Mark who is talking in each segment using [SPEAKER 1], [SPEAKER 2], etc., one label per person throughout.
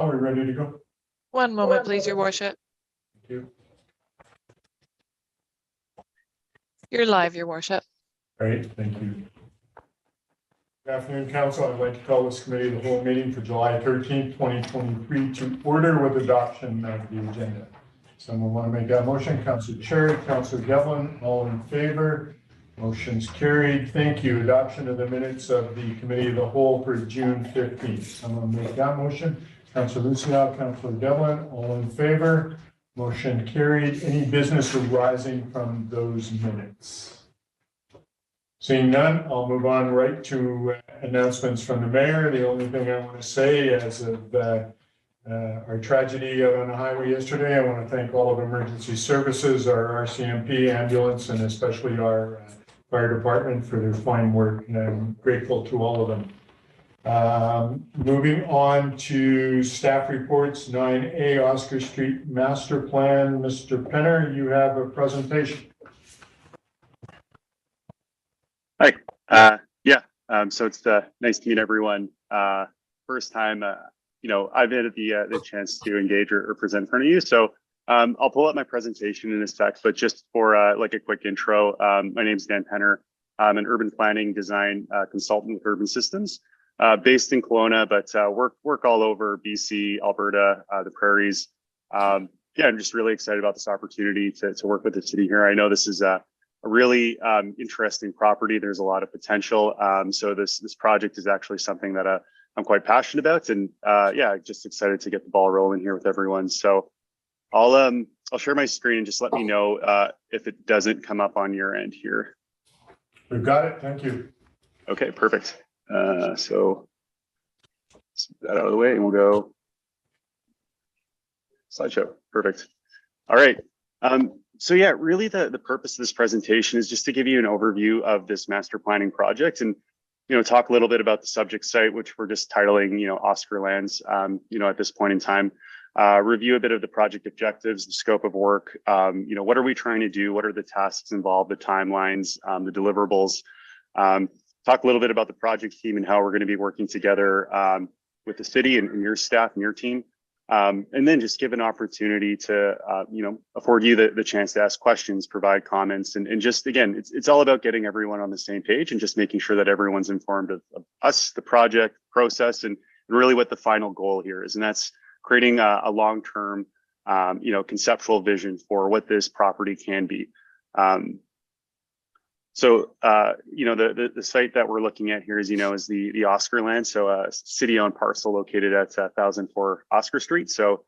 [SPEAKER 1] Are we ready to go?
[SPEAKER 2] One moment, please, Your Worship.
[SPEAKER 1] Thank you.
[SPEAKER 2] You're live, Your Worship.
[SPEAKER 1] Great, thank you. Good afternoon, Council. I'd like to call this committee of the whole meeting for July 13th, 2023 to order with adoption of the agenda. Someone want to make that motion? Councilor Chair, Councilor Devlin, all in favor? Motion's carried. Thank you. Adoption of the minutes of the committee of the whole for June 15th. Someone make that motion? Councilor Lucio, Councilor Devlin, all in favor? Motion carried. Any business arising from those minutes? Seeing none, I'll move on right to announcements from the mayor. The only thing I want to say as of our tragedy out on the highway yesterday, I want to thank all of emergency services, our RCMP, ambulance, and especially our fire department for their fine work, and I'm grateful to all of them. Moving on to staff reports, 9A Oscar Street Master Plan. Mr. Penner, you have a presentation.
[SPEAKER 3] Hi. So it's nice to meet everyone. First time, I've had the chance to engage or present in front of you. So I'll pull up my presentation in a sec, but just for like a quick intro, my name is Dan Penner. I'm an urban planning design consultant with Urban Systems, based in Kelowna, but work all over BC, Alberta, the prairies. I'm just really excited about this opportunity to work with the city here. I know this is a really interesting property. There's a lot of potential. So this project is actually something that I'm quite passionate about, and just excited to get the ball rolling here with everyone. So I'll share my screen and just let me know if it doesn't come up on your end here.
[SPEAKER 1] We've got it. Thank you.
[SPEAKER 3] Okay, perfect. So let's get that out of the way and we'll go slideshow. Perfect. All right. Really the purpose of this presentation is just to give you an overview of this master planning project and, talk a little bit about the subject site, which we're just titling, Oscar Lands, at this point in time. Review a bit of the project objectives, the scope of work, what are we trying to do? What are the tasks involved, the timelines, the deliverables? Talk a little bit about the project team and how we're going to be working together with the city and your staff and your team. And then just give an opportunity to, afford you the chance to ask questions, provide comments, and just, again, it's all about getting everyone on the same page and just making sure that everyone's informed of us, the project process, and really what the final goal here is. And that's creating a long-term, conceptual vision for what this property can be. The site that we're looking at here, as you know, is the Oscar Land. So a city-owned parcel located at 1004 Oscar Street. So,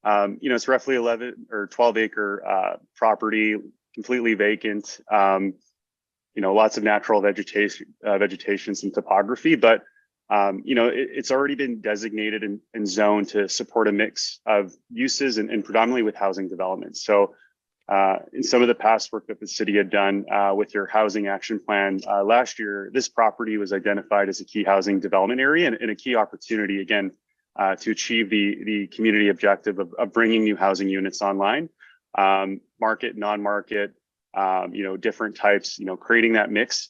[SPEAKER 3] it's roughly 11 or 12 acre property, completely vacant. Lots of natural vegetation, some topography, but it's already been designated and zoned to support a mix of uses and predominantly with housing development. So in some of the past work that the city had done with your housing action plan last year, this property was identified as a key housing development area and a key opportunity, again, to achieve the community objective of bringing new housing units online, market, non-market, different types, creating that mix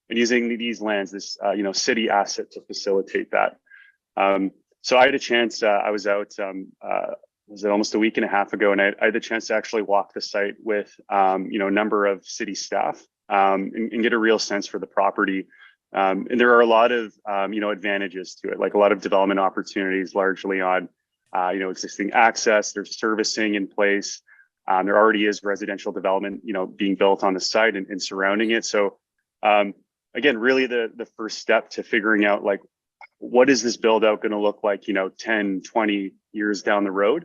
[SPEAKER 3] and using these lands, this, city asset to facilitate that. So I had a chance, I was out, was it almost a week and a half ago, and I had the chance to actually walk the site with, a number of city staff and get a real sense for the property. And there are a lot of, advantages to it, like a lot of development opportunities, largely on, existing access. There's servicing in place. There already is residential development, being built on the site and surrounding it. So, again, really the first step to figuring out, like, what is this build out going to look like, 10, 20 years down the road,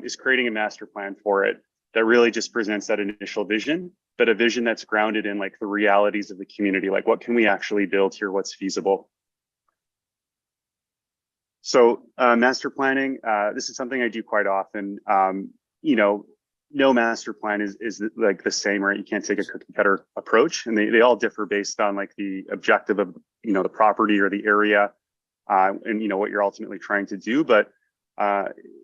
[SPEAKER 3] is creating a master plan for it that really just presents that initial vision, but a vision that's grounded in like the realities of the community. Like, what can we actually build here? What's feasible? So master planning, this is something I do quite often. No master plan is like the same, right? You can't take a cookie cutter approach, and they all differ based on like the objective of, the property or the area, and what you're ultimately trying to do. But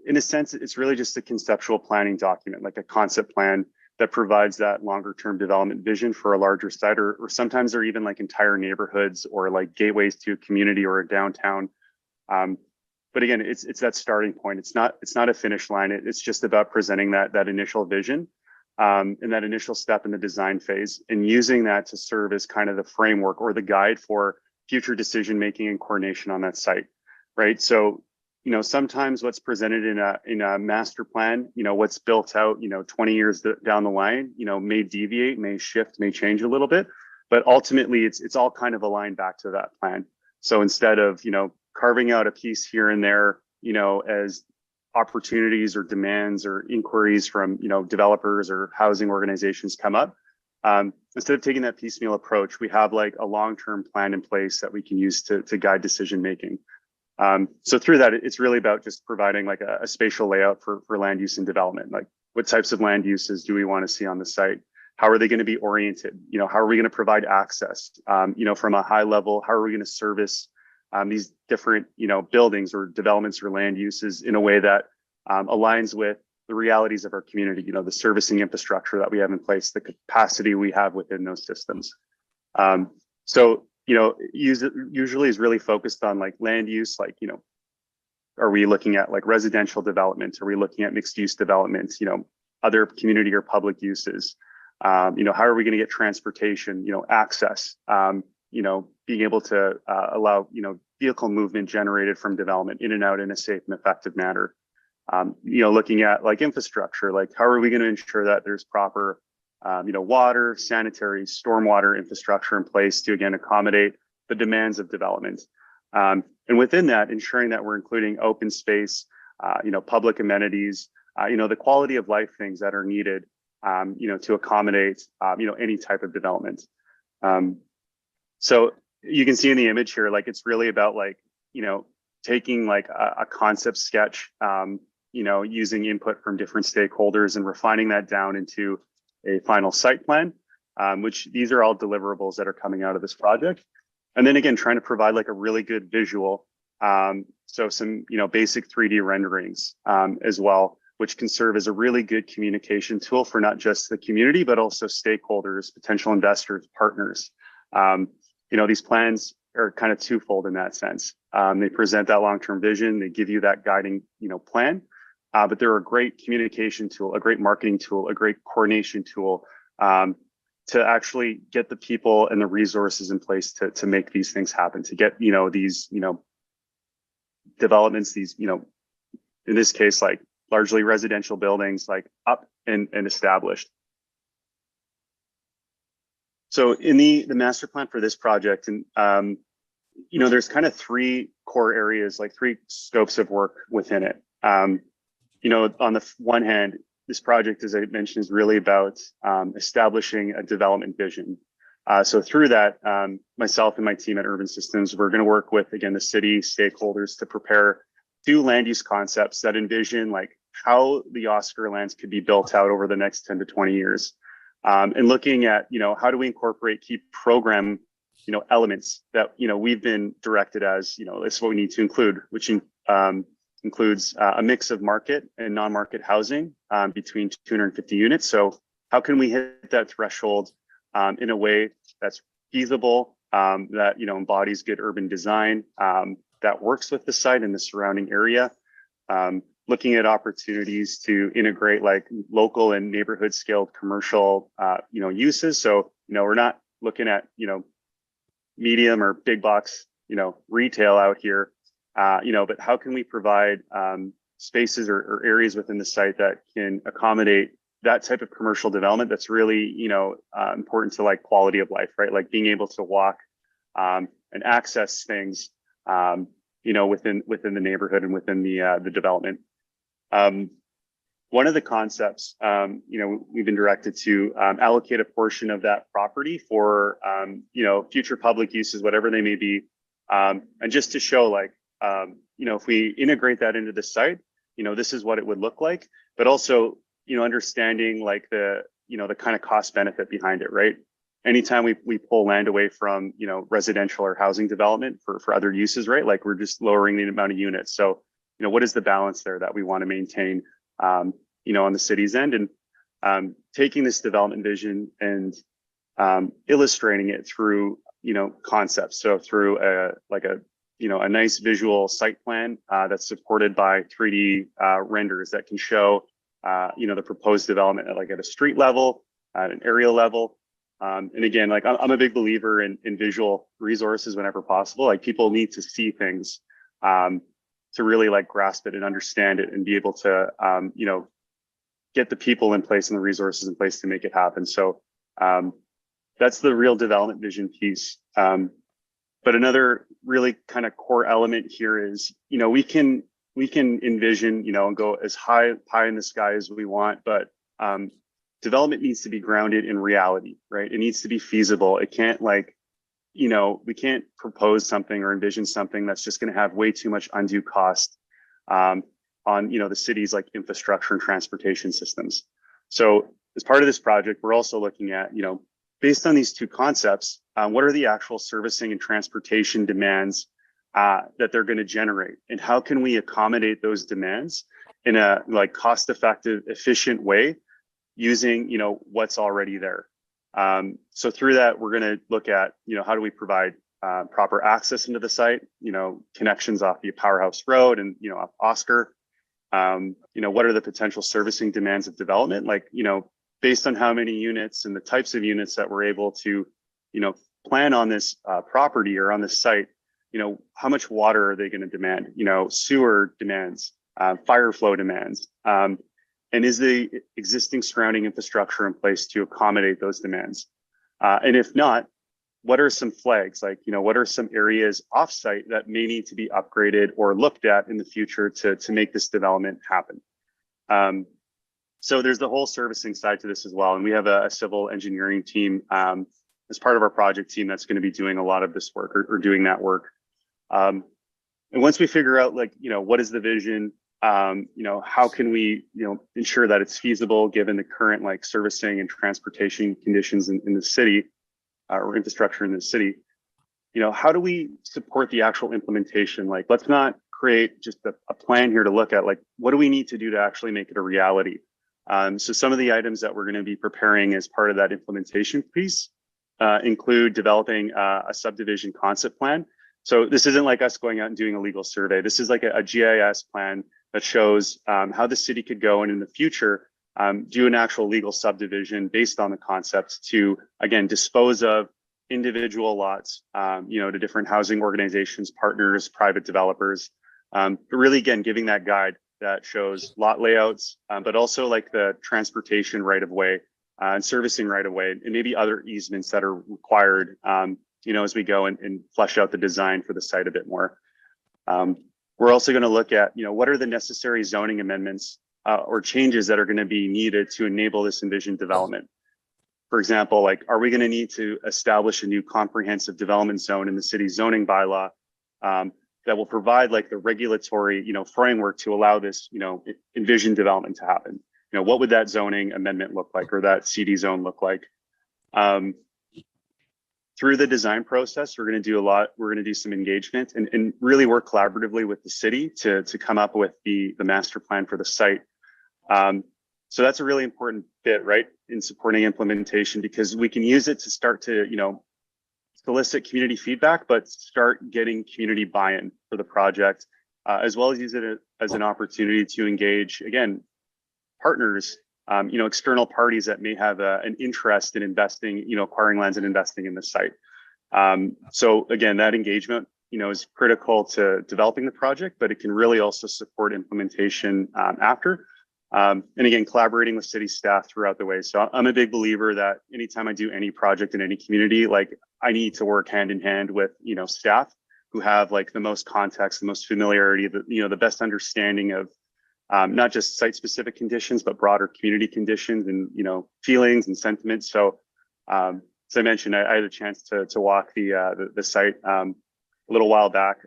[SPEAKER 3] in a sense, it's really just a conceptual planning document, like a concept plan that provides that longer term development vision for a larger site, or sometimes they're even like entire neighborhoods or like gateways to a community or a downtown. but again, it's that starting point. It's not a finish line. It's just about presenting that initial vision, and that initial step in the design phase, and using that to serve as kind of the framework or the guide for future decision making and coordination on that site, right? So, sometimes what's presented in a master plan, what's built out, 20 years down the line, may deviate, may shift, may change a little bit, but ultimately it's all kind of aligned back to that plan. So instead of, carving out a piece here and there, as opportunities or demands or inquiries from, developers or housing organizations come up, instead of taking that piecemeal approach, we have like a long-term plan in place that we can use to guide decision making. So through that, it's really about just providing like a spatial layout for land use and development. Like, what types of land uses do we want to see on the site? How are they going to be oriented? How are we going to provide access? From a high level, how are we going to service these different, buildings or developments or land uses in a way that aligns with the realities of our community, the servicing infrastructure that we have in place, the capacity we have within those systems. So, usually is really focused on like land use, like, are we looking at like residential development? Are we looking at mixed use developments, other community or public uses? How are we going to get transportation, access, being able to allow, vehicle movement generated from development in and out in a safe and effective manner. Looking at like infrastructure, like how are we going to ensure that there's proper, water, sanitary, stormwater infrastructure in place to, again, accommodate the demands of development. And within that, ensuring that we're including open space, public amenities, the quality of life things that are needed, to accommodate, any type of development. So you can see in the image here, like, it's really about like, taking like a concept sketch, using input from different stakeholders and refining that down into a final site plan, which these are all deliverables that are coming out of this project. And then again, trying to provide like a really good visual. So some, basic 3D renderings as well, which can serve as a really good communication tool for not just the community, but also stakeholders, potential investors, partners. These plans are kind of twofold in that sense. They present that long-term vision, they give you that guiding, plan. But they're a great communication tool, a great marketing tool, a great coordination tool, to actually get the people and the resources in place to make these things happen, to get, these, developments, these, in this case, like largely residential buildings, like up and established. So in the master plan for this project, and, there's kind of three core areas, like three scopes of work within it. On the one hand, this project, as I mentioned, is really about establishing a development vision. So through that, myself and my team at Urban Systems, we're going to work with, again, the city stakeholders to prepare 2 land use concepts that envision like how the Oscar lands could be built out over the next 10 to 20 years. And looking at, how do we incorporate key program, elements that, we've been directed as, this is what we need to include, which includes a mix of market and non-market housing between 250 units. So how can we hit that threshold in a way that's feasible, that, embodies good urban design, that works with the site and the surrounding area? Looking at opportunities to integrate like local and neighborhood scaled commercial, uses. So, we're not looking at, medium or big box, retail out here. But how can we provide spaces or areas within the site that can accommodate that type of commercial development that's really, important to like quality of life, right? Like being able to walk and access things, within the neighborhood and within the development. One of the concepts, we've been directed to allocate a portion of that property for, future public uses, whatever they may be, and just to show like, if we integrate that into the site, this is what it would look like, but also, understanding like the kind of cost benefit behind it, right? Anytime we pull land away from, residential or housing development for other uses, right? Like we're just lowering the amount of units. So, what is the balance there that we want to maintain, on the city's end, and taking this development vision and illustrating it through, concepts. So through a a nice visual site plan that's supported by 3D renders that can show, the proposed development at, like, at a street level, at an aerial level. And again, like, I'm a big believer in visual resources whenever possible. Like, people need to see things to really, like, grasp it and understand it and be able to, get the people in place and the resources in place to make it happen. So that's the real development vision piece. But another really kind of core element here is, we can envision, and go as high in the sky as we want, but development needs to be grounded in reality, right? It needs to be feasible. It can't, like, we can't propose something or envision something that's just going to have way too much undue cost on, the city's, like, infrastructure and transportation systems. So as part of this project, we're also looking at, based on these two concepts, what are the actual servicing and transportation demands that they're going to generate, and how can we accommodate those demands in a, like, cost-effective, efficient way using, what's already there. So through that, we're going to look at, how do we provide proper access into the site, connections off the Powerhouse Road and, off Oscar. What are the potential servicing demands of development? Like, based on how many units and the types of units that we're able to, plan on this property or on this site, how much water are they going to demand? Sewer demands, fire flow demands, and is the existing surrounding infrastructure in place to accommodate those demands? And if not, what are some flags? Like, what are some areas offsite that may need to be upgraded or looked at in the future to make this development happen? So there's the whole servicing side to this as well. And we have a civil engineering team as part of our project team that's going to be doing a lot of this work or doing that work. And once we figure out, like, what is the vision, how can we, ensure that it's feasible given the current, like, servicing and transportation conditions in the city or infrastructure in the city, how do we support the actual implementation? Like, let's not create just a plan here to look at, like, what do we need to do to actually make it a reality? So some of the items that we're going to be preparing as part of that implementation piece include developing a subdivision concept plan. So this isn't like us going out and doing a legal survey. This is like a GIS plan that shows how the city could go and in the future do an actual legal subdivision based on the concepts to, again, dispose of individual lots, to different housing organizations, partners, private developers, but really, again, giving that guide that shows lot layouts, but also, like, the transportation right of way and servicing right of way, and maybe other easements that are required, as we go and flesh out the design for the site a bit more. We're also going to look at, what are the necessary zoning amendments or changes that are going to be needed to enable this envisioned development. For example, like, are we going to need to establish a new comprehensive development zone in the city's zoning bylaw that will provide, like, the regulatory, framework to allow this, envisioned development to happen? What would that zoning amendment look like, or that CD zone look like? Through the design process, we're going to do a lot. We're going to do some engagement and really work collaboratively with the city to come up with the master plan for the site. So that's a really important bit, right, in supporting implementation, because we can use it to start to, solicit community feedback, but start getting community buy-in for the project, as well as use it as an opportunity to engage, again, partners, external parties that may have an interest in investing, acquiring lands and investing in the site. So again, that engagement, is critical to developing the project, but it can really also support implementation after. And again, collaborating with city staff throughout the way. So I'm a big believer that anytime I do any project in any community, like, I need to work hand in hand with, staff who have, like, the most context, the most familiarity, the best understanding of not just site specific conditions, but broader community conditions and, feelings and sentiments. So as I mentioned, I had a chance to walk the site a little while back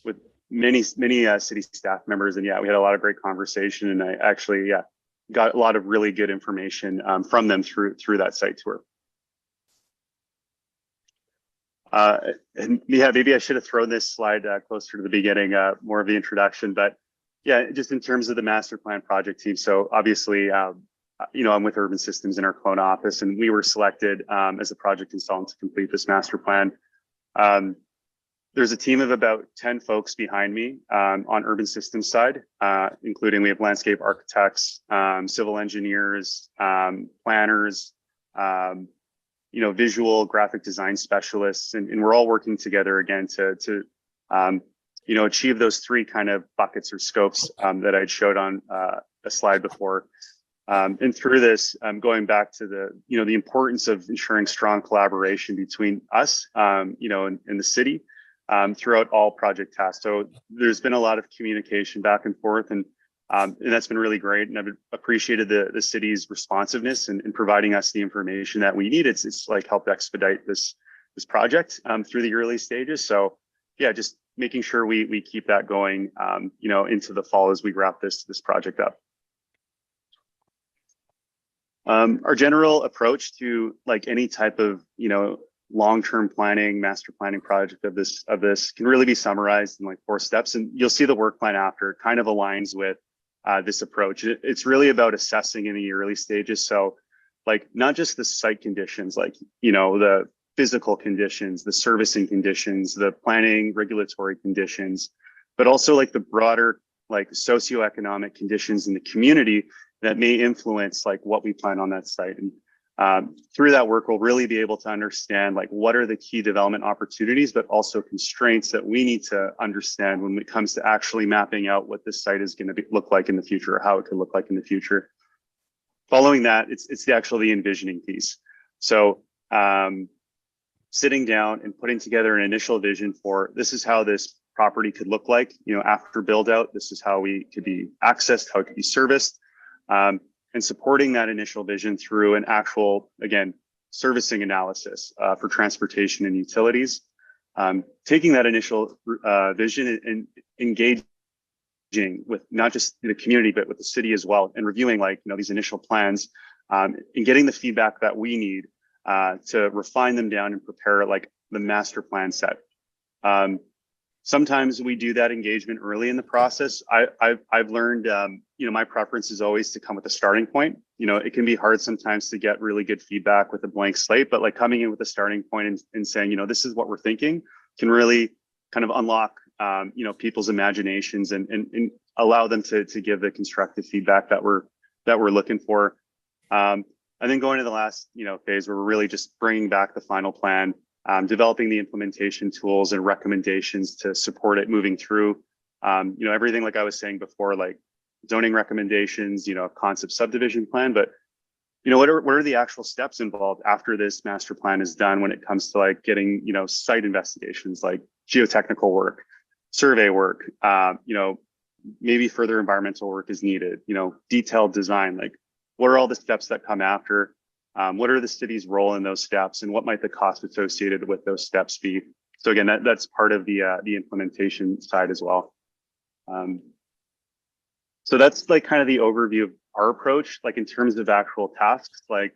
[SPEAKER 3] with many city staff members, and we had a lot of great conversation, and I actually got a lot of really good information from them through that site tour. And maybe I should have thrown this slide closer to the beginning, more of the introduction, but just in terms of the master plan project team. So obviously, I'm with Urban Systems in our Kelowna office, and we were selected as a project consultant to complete this master plan. there's a team of about 10 folks behind me on urban systems side, including we have landscape architects, civil engineers, planners, visual graphic design specialists, and we're all working together again to achieve those three kind of buckets or scopes that I'd showed on a slide before. And through this, going back to the importance of ensuring strong collaboration between us, and the city throughout all project tasks. So there's been a lot of communication back and forth, and that's been really great. And I've appreciated the city's responsiveness in providing us the information that we need. It's like helped expedite this project through the early stages. So yeah, just making sure we keep that going, into the fall as we wrap this project up. Our general approach to like any type of, long-term planning, master planning project of this can really be summarized in like 4 steps. And you'll see the work plan after kind of aligns with this approach. It's really about assessing in the early stages. So like not just the site conditions, like, the physical conditions, the servicing conditions, the planning, regulatory conditions, but also like the broader like socioeconomic conditions in the community that may influence like what we plan on that site. And through that work, we'll really be able to understand like what are the key development opportunities, but also constraints that we need to understand when it comes to actually mapping out what this site is going to look like in the future, or how it could look like in the future. Following that, it's the envisioning piece. So sitting down and putting together an initial vision for this is how this property could look like, after build out. This is how we could be accessed, how it could be serviced. And supporting that initial vision through an actual, again, servicing analysis for transportation and utilities. Taking that initial vision and engaging with not just the community, but with the city as well, and reviewing these initial plans and getting the feedback that we need to refine them down and prepare like the master plan set. Sometimes we do that engagement early in the process. I've learned, my preference is always to come with a starting point. It can be hard sometimes to get really good feedback with a blank slate, but like coming in with a starting point and saying, this is what we're thinking can really kind of unlock, people's imaginations and allow them to give the constructive feedback that we're looking for. And then going to the last, phase where we're really just bringing back the final plan, developing the implementation tools and recommendations to support it moving through, everything like I was saying before, like zoning recommendations, concept subdivision plan, but what are the actual steps involved after this master plan is done when it comes to like getting, site investigations, like geotechnical work, survey work, maybe further environmental work is needed, detailed design, like what are all the steps that come after? What are the city's role in those steps, and what might the cost associated with those steps be? So again, that's part of the implementation side as well. So that's like kind of the overview of our approach. Like in terms of actual tasks, like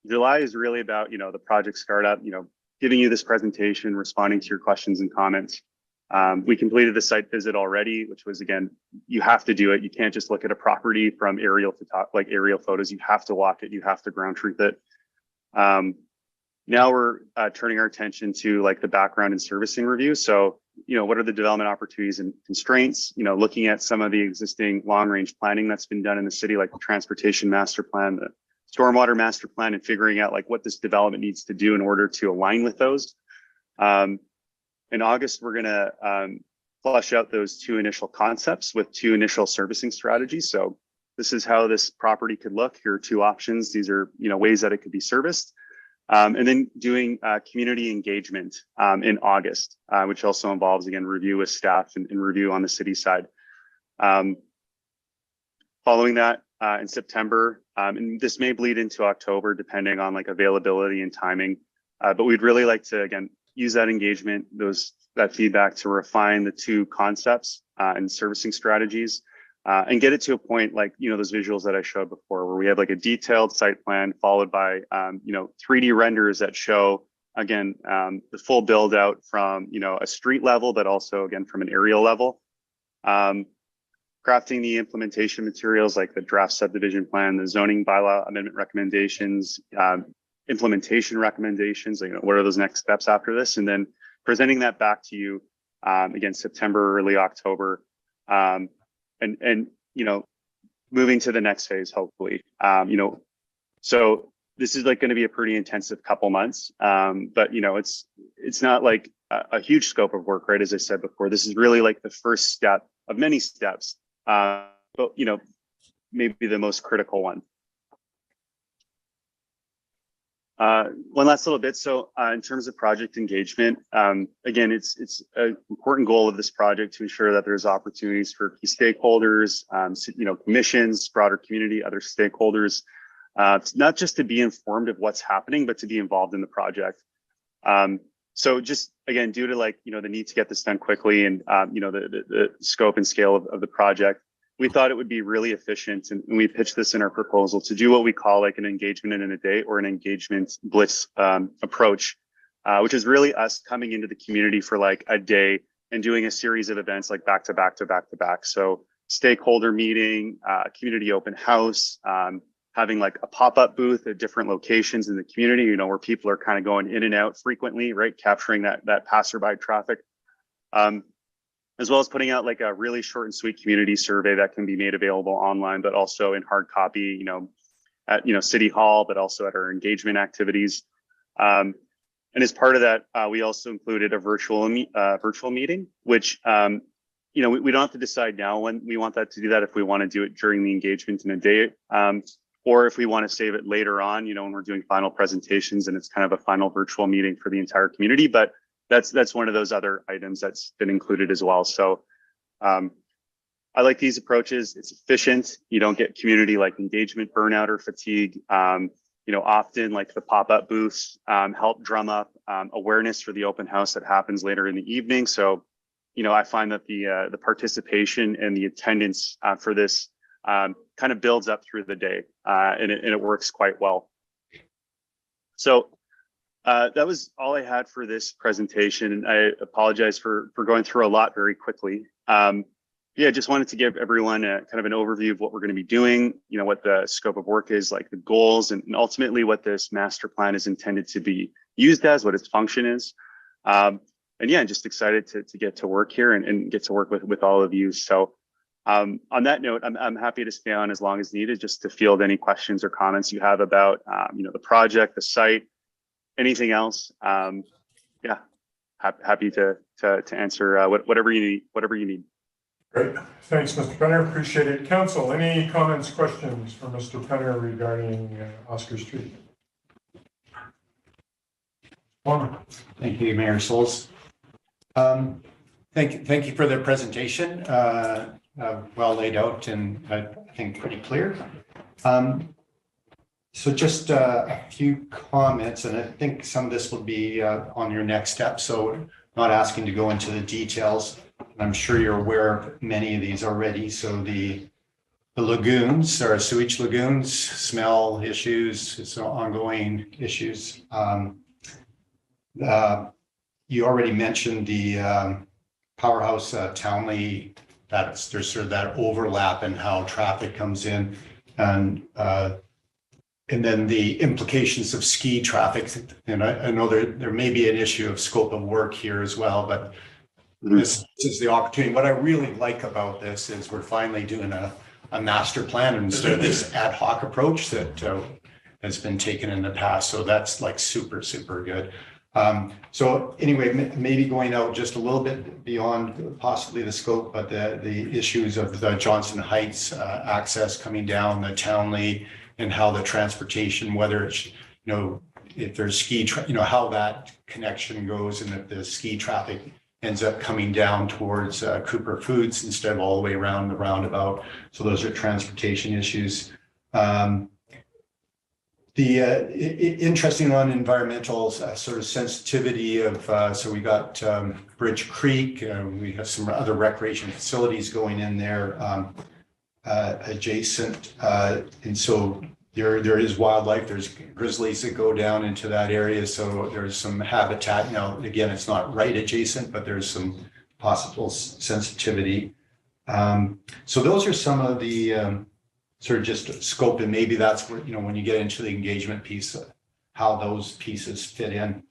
[SPEAKER 3] July is really about the project startup, giving you this presentation, responding to your questions and comments. We completed the site visit already, which was, again, you have to do it. You can't just look at a property from aerial photos. You have to walk it. You have to ground truth it. Now we're turning our attention to like the background and servicing review. So, what are the development opportunities and constraints? Looking at some of the existing long range planning that's been done in the city, like the transportation master plan, the stormwater master plan, and figuring out like what this development needs to do in order to align with those. In August, we're going to flush out those 2 initial concepts with 2 initial servicing strategies. So this is how this property could look. Here are 2 options. These are ways that it could be serviced. And then doing community engagement in August, which also involves, again, review with staff and review on the city side. Following that in September, and this may bleed into October, depending on like availability and timing. But we'd really like to, again, use that engagement, that feedback to refine the 2 concepts and servicing strategies, and get it to a point like, those visuals that I showed before, where we have like a detailed site plan followed by, 3D renders that show, again, the full build out from, a street level, but also, again, from an aerial level. Crafting the implementation materials like the draft subdivision plan, the zoning bylaw amendment recommendations, implementation recommendations, what are those next steps after this, and then presenting that back to you again, September, early October, and you know, moving to the next phase, hopefully. You know, so this is like going to be a pretty intensive couple months, but you know, it's not like a huge scope of work, right? As I said before, this is really like the first step of many steps, but you know, maybe the most critical one. One last little bit. So in terms of project engagement, again, it's an important goal of this project to ensure that there's opportunities for key stakeholders, you know, commissions, broader community, other stakeholders, not just to be informed of what's happening, but to be involved in the project. So just again, due to like, you know, the need to get this done quickly and, you know, the scope and scale of the project, we thought it would be really efficient, and we pitched this in our proposal, to do what we call like an engagement in a day, or an engagement blitz approach, which is really us coming into the community for like a day and doing a series of events like back to back to back to back. So stakeholder meeting, community open house, having like a pop-up booth at different locations in the community, you know, where people are kind of going in and out frequently, right? Capturing that passerby traffic. As well as putting out like a really short and sweet community survey that can be made available online, but also in hard copy, you know, at, you know, City Hall, but also at our engagement activities. And as part of that, we also included a virtual meeting, which, you know, we don't have to decide now when we want that to do that, if we want to do it during the engagement in a day, or if we want to save it later on, you know, when we're doing final presentations and it's kind of a final virtual meeting for the entire community. But that's one of those other items that's been included as well. So I like these approaches. It's efficient. You don't get community like engagement burnout or fatigue. You know, often like the pop-up booths help drum up awareness for the open house that happens later in the evening. So, you know, I find that the participation and the attendance for this kind of builds up through the day, and it works quite well. So that was all I had for this presentation, and I apologize for going through a lot very quickly. Yeah, just wanted to give everyone a kind of an overview of what we're going to be doing, you know, what the scope of work is, like the goals, and ultimately what this master plan is intended to be used as, what its function is. And yeah, just excited to get to work here and get to work with all of you. So on that note, I'm happy to stay on as long as needed, just to field any questions or comments you have about, you know, the project, the site, anything else. Yeah, happy to answer whatever you need.
[SPEAKER 1] Great. Thanks, Mr. Penner. Appreciate it. Council, any comments, questions for Mr. Penner regarding Oscar Street?
[SPEAKER 4] Thank you, Mayor Souls. Thank you for the presentation. Well laid out and I think pretty clear. So just a few comments, and I think some of this will be on your next step. So not asking to go into the details. I'm sure you're aware of many of these already. So the lagoons, or sewage lagoons, smell issues, it's ongoing issues. You already mentioned the powerhouse Townley, there's sort of that overlap in how traffic comes in, and then the implications of ski traffic. And I know there may be an issue of scope of work here as well, but this is the opportunity. What I really like about this is we're finally doing a master plan instead of this ad hoc approach that has been taken in the past. So that's like super, super good. So anyway, maybe going out just a little bit beyond possibly the scope, but the issues of the Johnson Heights access coming down the Townley, and how the transportation, whether it's, you know, if there's ski, you know, how that connection goes, and if the ski traffic ends up coming down towards Cooper Foods instead of all the way around the roundabout. So those are transportation issues. Interesting on environmental sort of sensitivity of, so we got Bridge Creek, we have some other recreation facilities going in there adjacent, and so there is wildlife, there's grizzlies that go down into that area, so there's some habitat. Now, again, it's not right adjacent, but there's some possible sensitivity. So those are some of the sort of just scope, and maybe that's where, you know, when you get into the engagement piece, how those pieces fit in.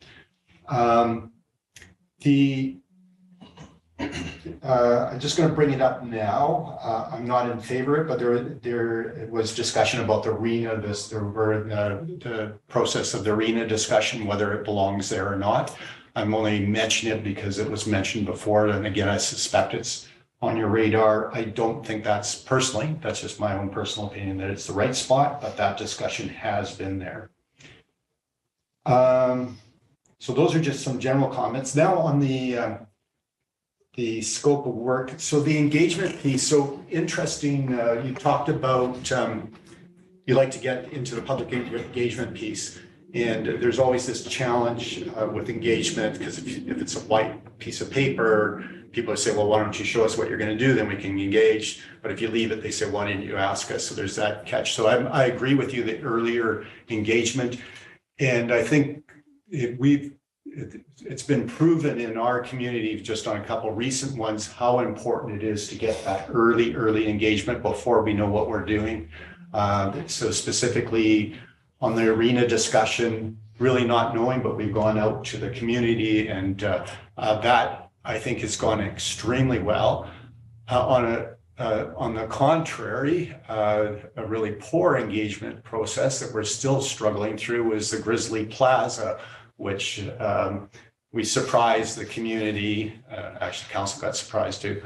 [SPEAKER 4] I'm just going to bring it up now. I'm not in favor of it, but there was discussion about the arena, the process of the arena discussion, whether it belongs there or not. I'm only mentioning it because it was mentioned before. And again, I suspect it's on your radar. I don't think that's just my own personal opinion, that it's the right spot, but that discussion has been there. So those are just some general comments. Now on the scope of work. So the engagement piece, so interesting, you talked about, you like to get into the public engagement piece. And there's always this challenge with engagement, because if it's a white piece of paper, people say, well, why don't you show us what you're going to do? Then we can engage. But if you leave it, they say, why didn't you ask us? So there's that catch. So I agree with you, the earlier engagement. And I think it's been proven in our community, just on a couple of recent ones, how important it is to get that early engagement before we know what we're doing. So specifically on the arena discussion, really not knowing, but we've gone out to the community, and that I think has gone extremely well. On the contrary, a really poor engagement process that we're still struggling through was the Grizzly Plaza, which we surprised the community. Actually, council got surprised too.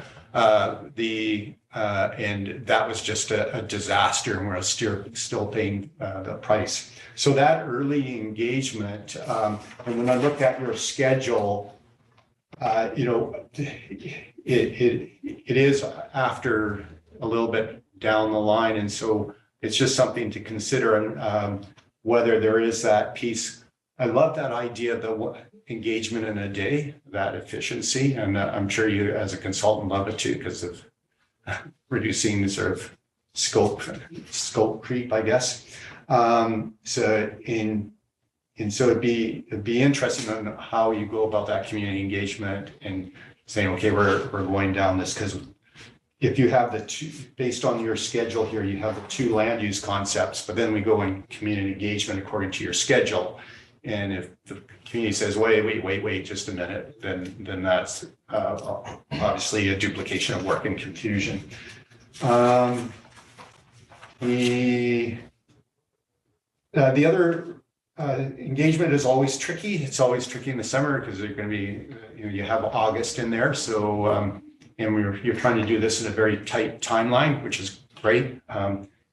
[SPEAKER 4] And that was just a disaster, and we're still paying the price. So that early engagement, and when I look at your schedule, it is after a little bit down the line, and so it's just something to consider, and whether there is that piece. I love that idea, the engagement in a day, that efficiency, and I'm sure you as a consultant love it too, because of reducing sort of scope creep, I guess. So it'd be interesting on how you go about that community engagement and saying, okay, we're going down this, because if you have the two, based on your schedule here, you have the two land use concepts, but then we go in community engagement according to your schedule. And if the community says, wait, just a minute, then that's obviously a duplication of work and confusion. The other engagement is always tricky. It's always tricky in the summer because they're going to be, you have August in there. So, and you're trying to do this in a very tight timeline, which is great.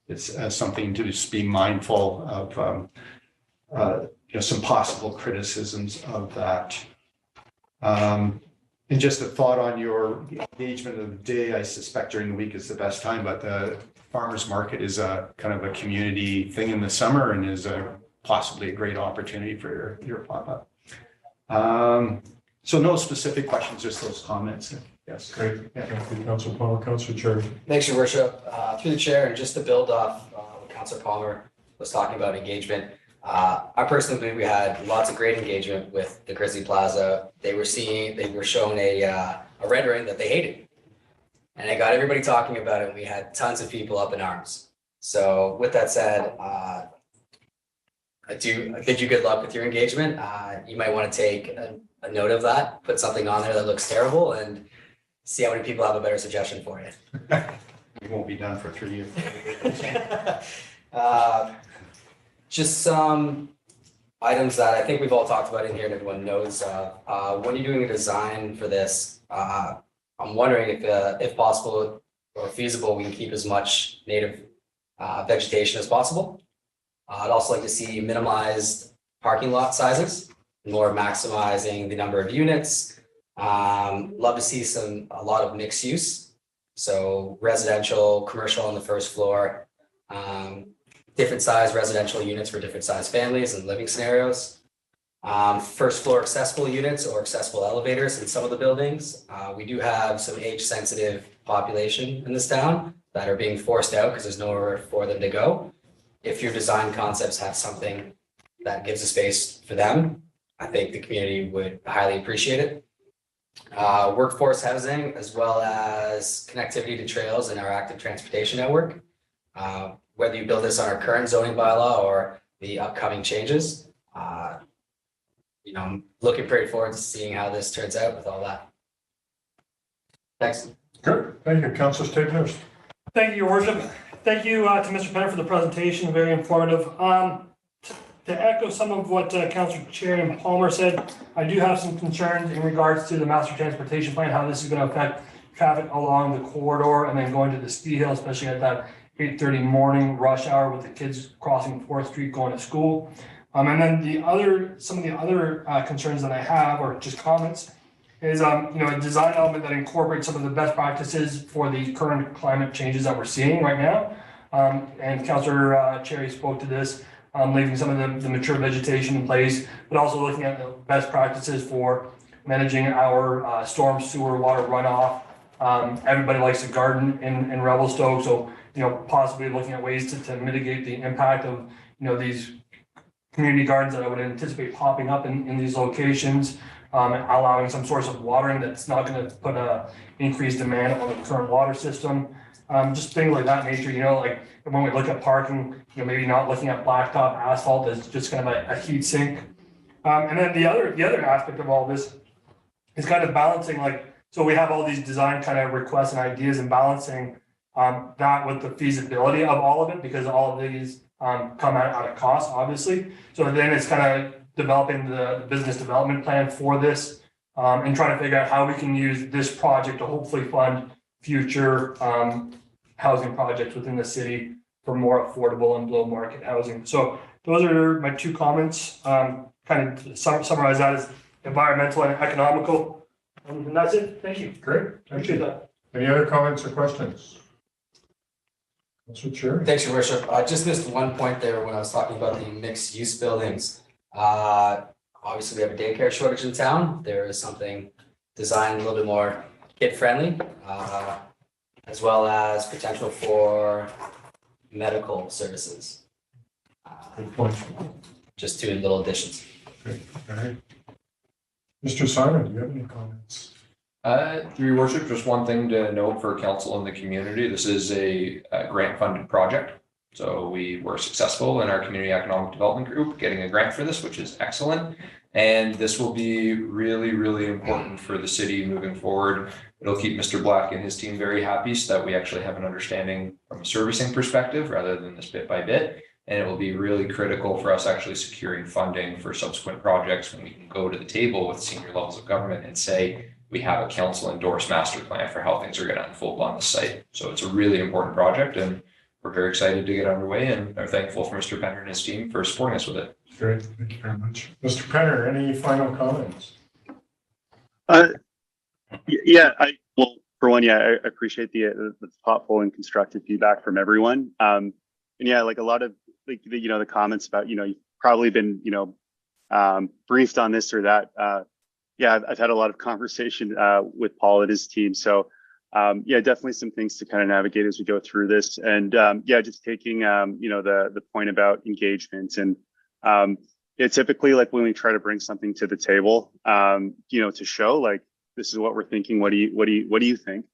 [SPEAKER 4] It's something to just be mindful of. Some possible criticisms of that. And just a thought on your engagement of the day, I suspect during the week is the best time, but the farmers market is a kind of a community thing in the summer and is possibly a great opportunity for your pop-up. So no specific questions, just those comments. Yes.
[SPEAKER 1] Great.
[SPEAKER 4] Yeah.
[SPEAKER 1] Thank you, Councilor Palmer. Councilor Cherry.
[SPEAKER 5] Thanks, Your Worship. Through the chair, and just to build off what Councilor Palmer was talking about engagement, I personally believe we had lots of great engagement with the Grizzly Plaza. They were shown a rendering that they hated, and it got everybody talking about it. And we had tons of people up in arms. So with that said, I bid you good luck with your engagement. You might want to take a note of that, put something on there that looks terrible, and see how many people have a better suggestion for you.
[SPEAKER 4] We won't be done for 3 years.
[SPEAKER 5] Just some items that I think we've all talked about in here and everyone knows. When you're doing a design for this, I'm wondering if possible or feasible, we can keep as much native vegetation as possible. I'd also like to see minimized parking lot sizes, more maximizing the number of units. Love to see a lot of mixed use. So residential, commercial on the first floor. Different size residential units for different size families and living scenarios. First floor accessible units or accessible elevators in some of the buildings. We do have some age sensitive population in this town that are being forced out because there's nowhere for them to go. If your design concepts have something that gives a space for them, I think the community would highly appreciate it. Workforce housing, as well as connectivity to trails and our active transportation network. Whether you build this on our current zoning bylaw or the upcoming changes, I'm looking pretty forward to seeing how this turns out with all that. Thanks.
[SPEAKER 1] Good, thank you. Councilor Stepheners.
[SPEAKER 6] Thank you, Your Worship. Thank you to Mr. Penner for the presentation, very informative. To echo some of what Councilor Chair Palmer said, I do have some concerns in regards to the master transportation plan, how this is going to affect traffic along the corridor and then going to the ski hill, especially at that 8:30 morning rush hour with the kids crossing 4th Street going to school. And then some of the other concerns that I have, or just comments, is a design element that incorporates some of the best practices for the current climate changes that we're seeing right now. And Councilor Cherry spoke to this, leaving some of the mature vegetation in place, but also looking at the best practices for managing our storm sewer water runoff. Everybody likes to garden in Revelstoke, so possibly looking at ways to mitigate the impact of these community gardens that I would anticipate popping up in these locations. Allowing some source of watering that's not going to put a increased demand on the current water system. Just things like that nature, like when we look at parking, maybe not looking at blacktop asphalt as just kind of a heat sink. And then the other aspect of all this is kind of balancing, so we have all these design kind of requests and ideas and balancing that with the feasibility of all of it, because all of these come at a cost, obviously. So then it's kind of developing the business development plan for this and trying to figure out how we can use this project to hopefully fund future housing projects within the city for more affordable and below market housing. So those are my two comments. Kind of summarize that as environmental and economical. And that's it. Thank you.
[SPEAKER 1] Great, thank
[SPEAKER 6] Appreciate
[SPEAKER 1] you.
[SPEAKER 6] that.
[SPEAKER 1] Any other comments or questions? Councilor Cherry.
[SPEAKER 5] Thanks, Your Worship. I just missed one point there when I was talking about the mixed use buildings. Obviously we have a daycare shortage in town. There is something designed a little bit more kid friendly, as well as potential for medical services.
[SPEAKER 1] Good point.
[SPEAKER 5] Just two little additions.
[SPEAKER 1] Good. All right. Mr. Simon, do you have any comments?
[SPEAKER 7] Through your worship, just one thing to note for council and the community, this is a grant funded project. So we were successful in our community economic development group getting a grant for this, which is excellent. And this will be really, really important for the city moving forward. It'll keep Mr. Black and his team very happy so that we actually have an understanding from a servicing perspective rather than this bit by bit. And it will be really critical for us actually securing funding for subsequent projects when we can go to the table with senior levels of government and say, we have a council endorsed master plan for how things are going to unfold on the site. So it's a really important project and we're very excited to get underway and are thankful for Mr. Penner and his team for supporting us with it.
[SPEAKER 1] Great, thank you very much. Mr. Penner, any final comments?
[SPEAKER 3] Well, for one, I appreciate the thoughtful and constructive feedback from everyone. And like a lot of the comments about, you've probably been, briefed on this or that. I've had a lot of conversation with Paul and his team. So definitely some things to kind of navigate as we go through this. And just taking, the point about engagement and typically like when we try to bring something to the table, to show like, this is what we're thinking. What do you think?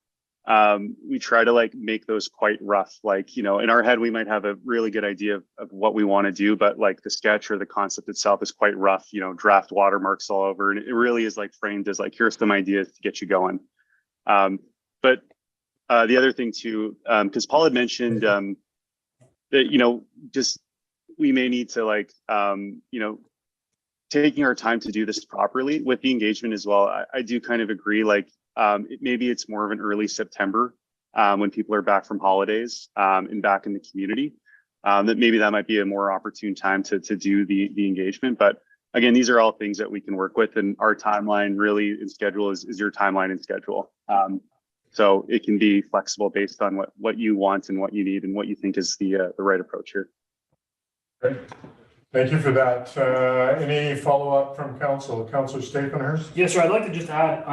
[SPEAKER 3] We try to like make those quite rough. Like, in our head, we might have a really good idea of what we want to do, but like the sketch or the concept itself is quite rough, draft watermarks all over. And it really is like framed as like, here's some ideas to get you going. But the other thing too, because Paul had mentioned that, just we may need to like, taking our time to do this properly with the engagement as well. I do kind of agree, like maybe it's more of an early September when people are back from holidays and back in the community, that maybe that might be a more opportune time to do the engagement. But again, these are all things that we can work with, and our timeline really and schedule is your timeline and schedule. So it can be flexible based on what you want and what you need and what you think is the right approach here.
[SPEAKER 1] Great. Thank you for that. Any follow-up from council? Councilor Stephenhurst?
[SPEAKER 6] Yes, sir. I'd like to just add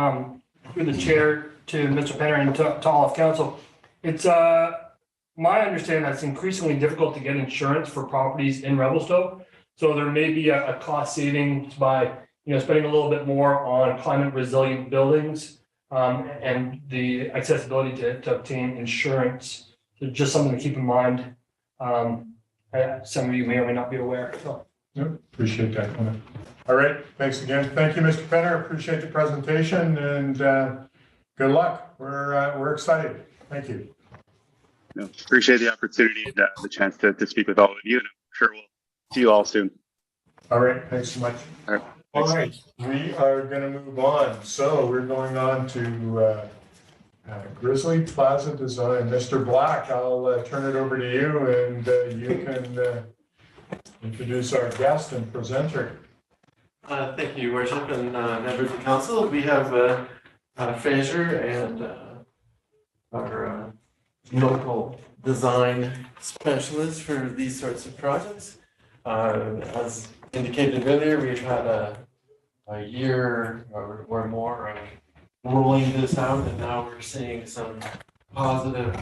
[SPEAKER 6] through the chair to Mr. Penner and to all of council. It's my understanding that it's increasingly difficult to get insurance for properties in Revelstoke. So there may be a cost savings by spending a little bit more on climate resilient buildings and the accessibility to obtain insurance. So just something to keep in mind. Some of you may or may not be aware. So.
[SPEAKER 1] Yep, appreciate that comment. All right, thanks again. Thank you, Mr. Penner. Appreciate the presentation. And good luck. We're excited. Thank you.
[SPEAKER 3] Appreciate the opportunity and the chance to speak with all of you, and I'm sure we'll see you all soon.
[SPEAKER 1] All right, thanks so much.
[SPEAKER 3] All right.
[SPEAKER 1] All right, we are gonna move on. So we're going on to Grizzly Plaza Design. Mr. Black, I'll turn it over to you and you can introduce our guest and presenter.
[SPEAKER 8] Thank you, Your Worship, and members of council. We have Fraser and our local design specialist for these sorts of projects. As indicated earlier, we've had a year or more of rolling this out, and now we're seeing some positive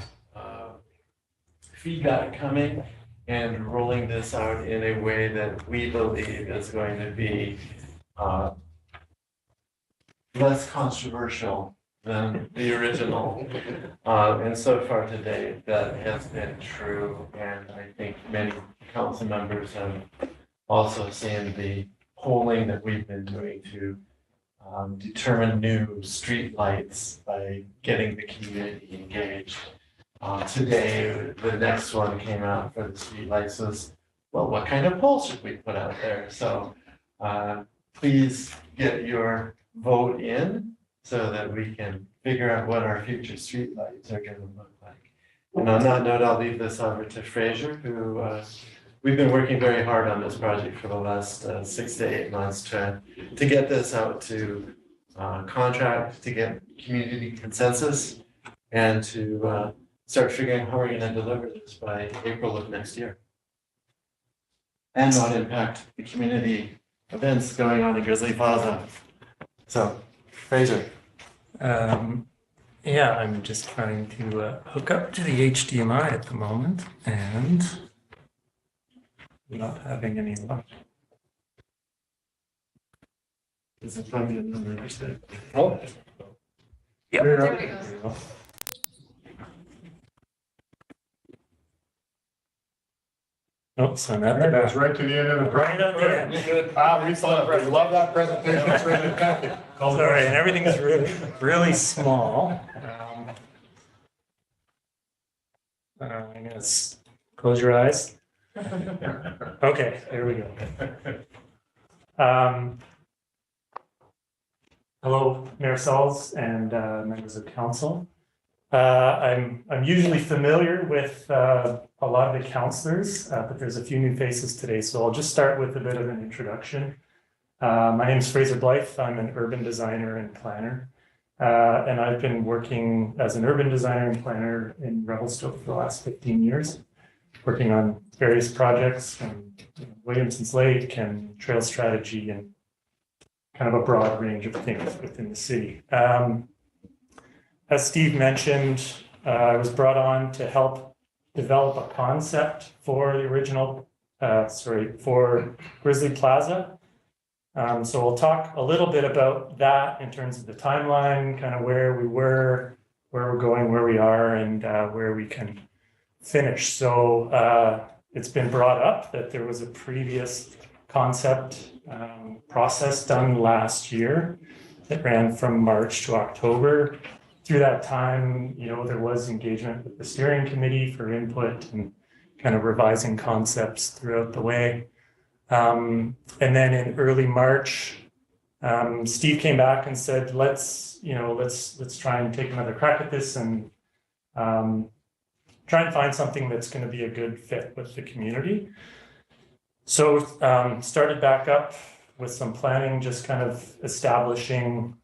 [SPEAKER 8] feedback coming and rolling this out in a way that we believe is going to be less controversial than the original. And so far today, that has been true. And I think many council members have also seen the polling that we've been doing to determine new street lights by getting the community engaged. Today, the next one came out for the street lights was, well, what kind of poll should we put out there? So please get your vote in so that we can figure out what our future street lights are going to look like. And on that note, I'll leave this over to Fraser, who we've been working very hard on this project for the last 6 to 8 months to get this out to contract, to get community consensus, and to start figuring out how we're going to deliver this by April of next year. And not impact the community events going on in Grizzly Plaza. So, Fraser.
[SPEAKER 9] Yeah, I'm just trying to hook up to the HDMI at the moment and not having any luck.
[SPEAKER 8] Is it from the numbers there?
[SPEAKER 9] Oh, yeah.
[SPEAKER 2] There we go.
[SPEAKER 9] Oh, so I'm at the
[SPEAKER 1] That
[SPEAKER 9] back.
[SPEAKER 1] goes right to the end of the.
[SPEAKER 9] Right on the end.
[SPEAKER 1] We love that presentation. It's really effective.
[SPEAKER 9] Sorry, and everything's really small. I'm gonna close your eyes. Okay, there we go. Hello, Mayor Sauls and members of council. I'm usually familiar with a lot of the councilors, but there's a few new faces today, so I'll just start with a bit of an introduction. My name is Fraser Blythe. I'm an urban designer and planner, and I've been working as an urban designer and planner in Revelstoke for the last 15 years, working on various projects from Williamson's Lake and trail strategy and kind of a broad range of things within the city. As Steve mentioned, I was brought on to help develop a concept for the original, for Grizzly Plaza. So we'll talk a little bit about that in terms of the timeline, kind of where we were, where we're going, where we are, and where we can finish. So it's been brought up that there was a previous concept process done last year that ran from March to October. Through that time, there was engagement with the steering committee for input and kind of revising concepts throughout the way. And then in early March, Steve came back and said, let's try and take another crack at this and try and find something that's going to be a good fit with the community. So started back up with some planning, just kind of establishing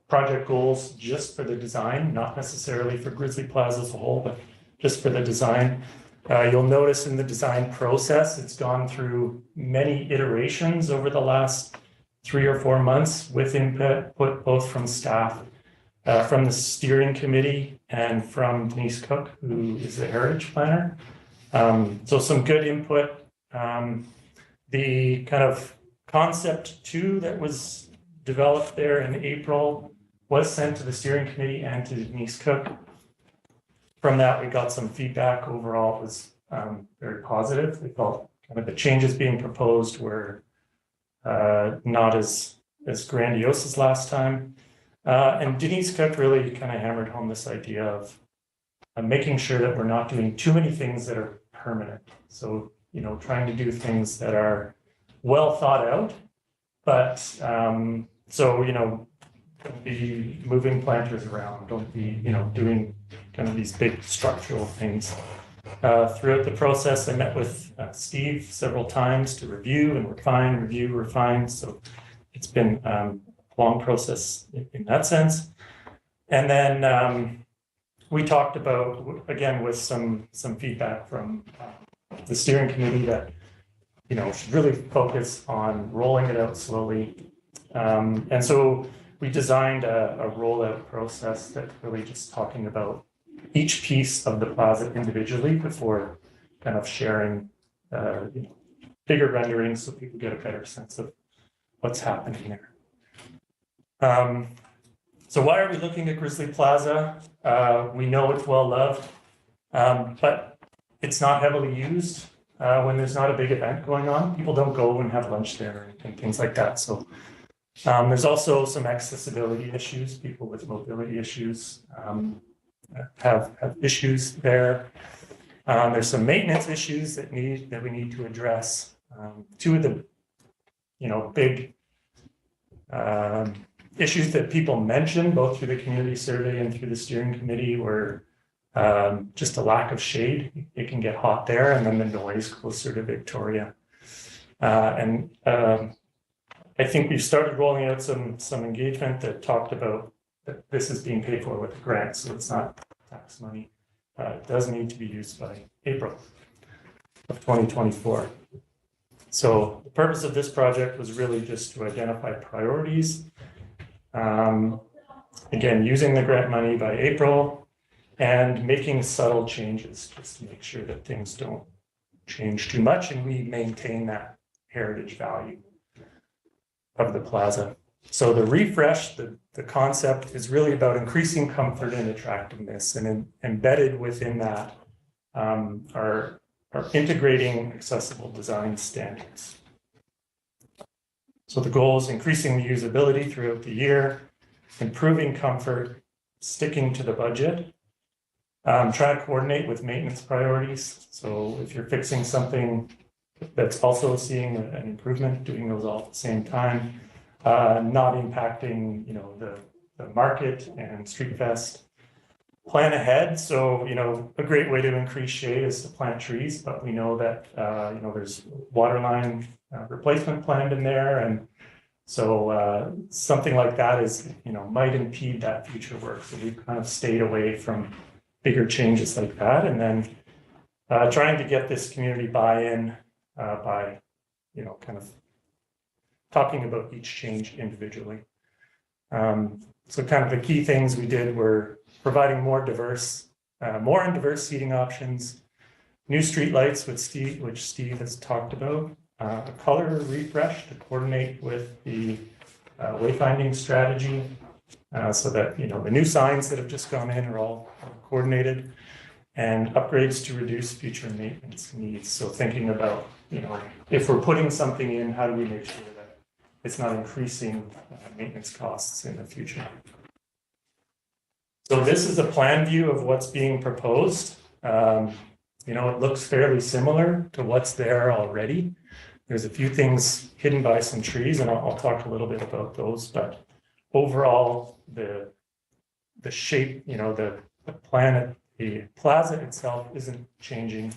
[SPEAKER 9] project goals just for the design, not necessarily for Grizzly Plaza as a whole, but just for the design. You'll notice in the design process, it's gone through many iterations over the last 3 or 4 months with input both from staff, from the steering committee and from Denise Cook, who is the heritage planner. So some good input. The kind of concept 2 that was developed there in April was sent to the steering committee and to Denise Cook. From that, we got some feedback. Overall, it was very positive. We felt kind of the changes being proposed were not as grandiose as last time. And Denise Cook really kind of hammered home this idea of making sure that we're not doing too many things that are permanent. So, you know, trying to do things that are well thought out, but so, you know, don't be moving planters around, don't be, you know, doing kind of these big structural things. Throughout the process, I met with Steve several times to review and refine. So it's been a long process in that sense. And then we talked about, again, with some feedback from the steering committee that, you know, should really focus on rolling it out slowly. And so we designed a rollout process that really just talking about each piece of the plaza individually before kind of sharing you know, bigger renderings so people get a better sense of what's happening there. So why are we looking at Grizzly Plaza? We know it's well loved, but it's not heavily used when there's not a big event going on. People don't go and have lunch there and things like that. So there's also some accessibility issues. People with mobility issues have issues there. There's some maintenance issues that we need to address. Two of the, you know, big issues that people mentioned, both through the community survey and through the steering committee, were just a lack of shade. It can get hot there, and then the noise closer to Victoria. I think we've started rolling out some engagement that talked about that this is being paid for with a grant, so it's not tax money. It does need to be used by April of 2024. So the purpose of this project was really just to identify priorities. Again, using the grant money by April and making subtle changes just to make sure that things don't change too much and we maintain that heritage value of the plaza. So the refresh, the concept is really about increasing comfort and attractiveness, and embedded within that are integrating accessible design standards. So the goal is increasing the usability throughout the year, improving comfort, sticking to the budget, trying to coordinate with maintenance priorities. So if you're fixing something that's also seeing an improvement, doing those all at the same time, not impacting, you know, the market and Street Fest. Plan ahead. So, you know, a great way to increase shade is to plant trees, but we know that, you know, there's water line replacement planned in there. And so something like that is, you know, might impede that future work. So we've kind of stayed away from bigger changes like that. And then trying to get this community buy-in by, you know, kind of talking about each change individually. So kind of the key things we did were providing more and diverse seating options, new streetlights, which Steve has talked about, a color refresh to coordinate with the wayfinding strategy, so that, you know, the new signs that have just gone in are all coordinated, and upgrades to reduce future maintenance needs. So thinking about, you know, if we're putting something in, how do we make sure that it's not increasing maintenance costs in the future? So this is a plan view of what's being proposed. You know, it looks fairly similar to what's there already. There's a few things hidden by some trees, and I'll talk a little bit about those, but overall, the shape, you know, the plan, the plaza itself isn't changing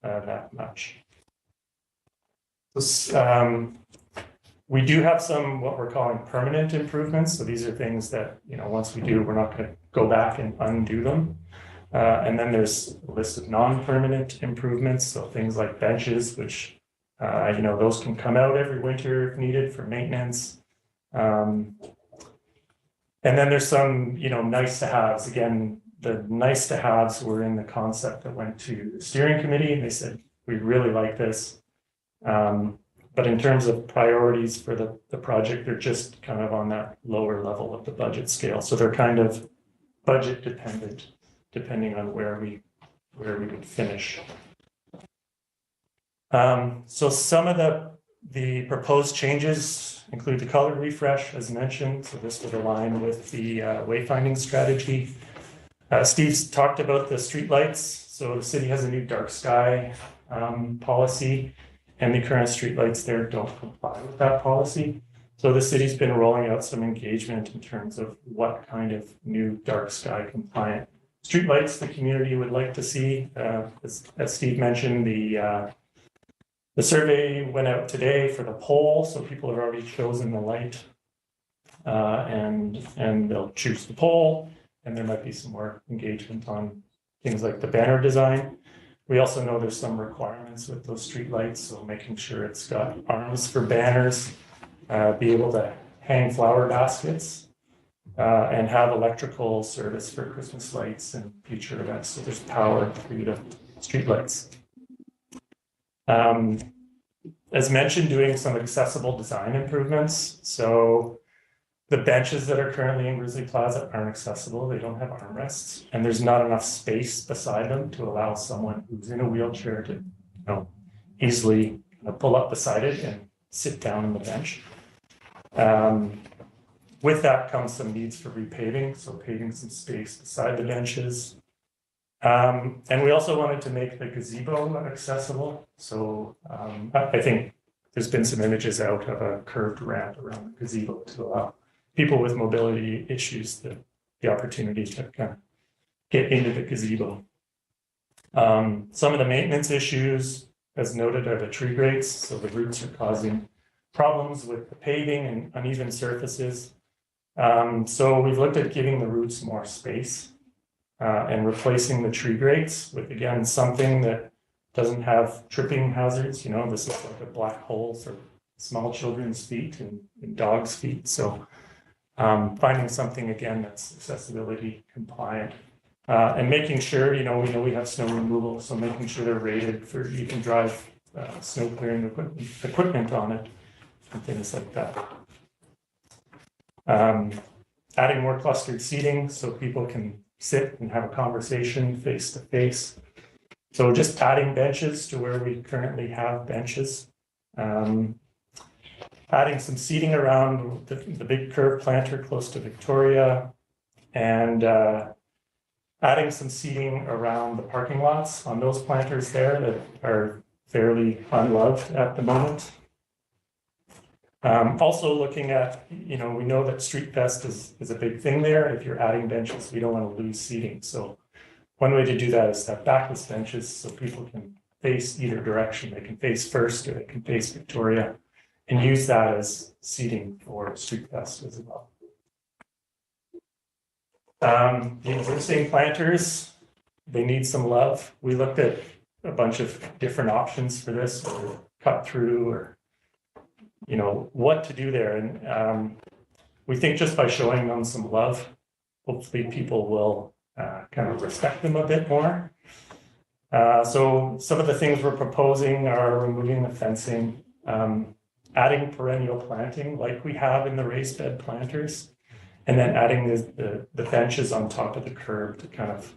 [SPEAKER 9] that much. We do have some what we're calling permanent improvements. So these are things that, you know, once we do, we're not going to go back and undo them. And then there's a list of non-permanent improvements. So things like benches, which, you know, those can come out every winter if needed for maintenance. And then there's some, you know, nice to haves. Again, the nice to haves were in the concept that went to the steering committee, and they said, we really like this. But in terms of priorities for the project, they're just kind of on that lower level of the budget scale. So they're kind of budget dependent, depending on where we would finish. So some of The proposed changes include the color refresh, as mentioned, so this would align with the wayfinding strategy. Steve's talked about the streetlights, so the city has a new dark sky policy, and the current streetlights there don't comply with that policy. So the city's been rolling out some engagement in terms of what kind of new dark sky compliant streetlights the community would like to see. As Steve mentioned, the survey went out today for the poll, so people have already chosen the light, and they'll choose the poll, and there might be some more engagement on things like the banner design. We also know there's some requirements with those streetlights, so making sure it's got arms for banners, be able to hang flower baskets, and have electrical service for Christmas lights and future events. So there's power through the streetlights. As mentioned, doing some accessible design improvements. So the benches that are currently in Grizzly Plaza aren't accessible. They don't have armrests, and there's not enough space beside them to allow someone who's in a wheelchair to, easily pull up beside it and sit down on the bench. With that comes some needs for repaving, so paving some space beside the benches. And we also wanted to make the gazebo accessible. So I think there's been some images out of a curved ramp around the gazebo to allow people with mobility issues the opportunity to kind of get into the gazebo. Some of the maintenance issues, as noted, are the tree grates. So the roots are causing problems with the paving and uneven surfaces. So we've looked at giving the roots more space and replacing the tree grates with, again, something that doesn't have tripping hazards. This is like a black hole for small children's feet and dogs' feet. So finding something, again, that's accessibility compliant. And making sure, we know we have snow removal, so making sure they're rated for, you can drive snow clearing equipment on it and things like that. Adding more clustered seating so people can sit and have a conversation face to face. So just adding benches to where we currently have benches. Adding some seating around the big curve planter close to Victoria, and adding some seating around the parking lots on those planters there that are fairly unloved at the moment. Also looking at, we know that Street Fest is a big thing there. If you're adding benches, we don't want to lose seating. So one way to do that is to have backless benches so people can face either direction. They can face First or they can face Victoria, and use that as seating for Street Fest as well. The existing planters, they need some love. We looked at a bunch of different options for this, or cut through, or what to do there. And we think just by showing them some love, hopefully people will kind of respect them a bit more. So some of the things we're proposing are removing the fencing, adding perennial planting like we have in the raised bed planters, and then adding the benches on top of the curb to kind of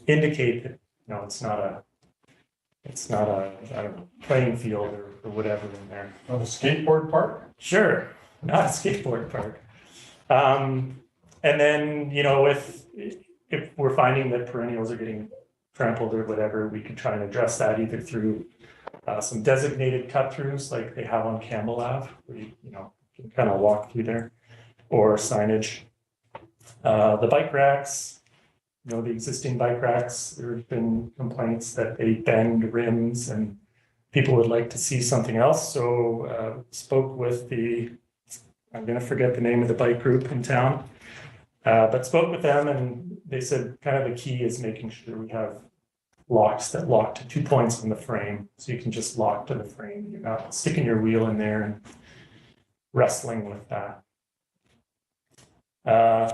[SPEAKER 9] indicate that it's not a I don't know, playing field or whatever in there.
[SPEAKER 1] On the skateboard park?
[SPEAKER 9] Sure, not a skateboard park. And then, if we're finding that perennials are getting trampled or whatever, we could try and address that either through some designated cut-throughs like they have on Campbell Ave, where you can kind of walk through there, or signage. The bike racks, the existing bike racks, there have been complaints that they bend rims and people would like to see something else. So spoke with I'm going to forget the name of the bike group in town, but spoke with them, and they said kind of the key is making sure we have locks that lock to 2 points in the frame. So you can just lock to the frame. You're not sticking your wheel in there and wrestling with that.